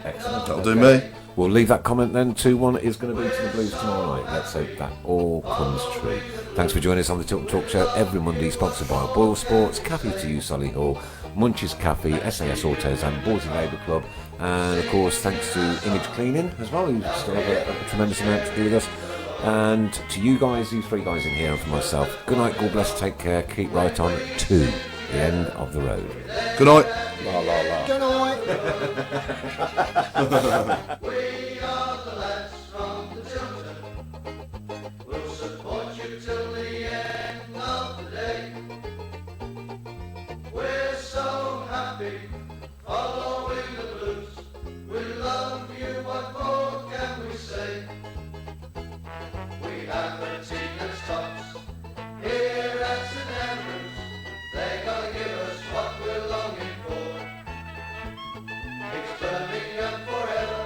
S1: Excellent.
S2: That'll do me.
S1: We'll leave that comment then. 2-1 is going to be to the Blues tomorrow night. Let's hope that all comes true. Thanks for joining us on the Tilton Talk Show every Monday, sponsored by Boyle Sports, Cafe to You, Solihull, Munch's Cafe, SAS Autos and Borsey Labour Club. And of course, thanks to Image Cleaning as well, who still have a tremendous amount to do with us. And to you guys, these three guys in here, and for myself, good night, God bless, take care, keep right on to the end of the road.
S2: Good night.
S3: La la la.
S4: Good night.
S5: We are the lads from the Tilton. We'll support you till the end of the day. We're so happy following the blues. We love you, what more can we say? We have the Tigers tops here at St Andrews. They're gonna give us what we're longing for. It's Birmingham forever.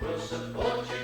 S5: We'll support you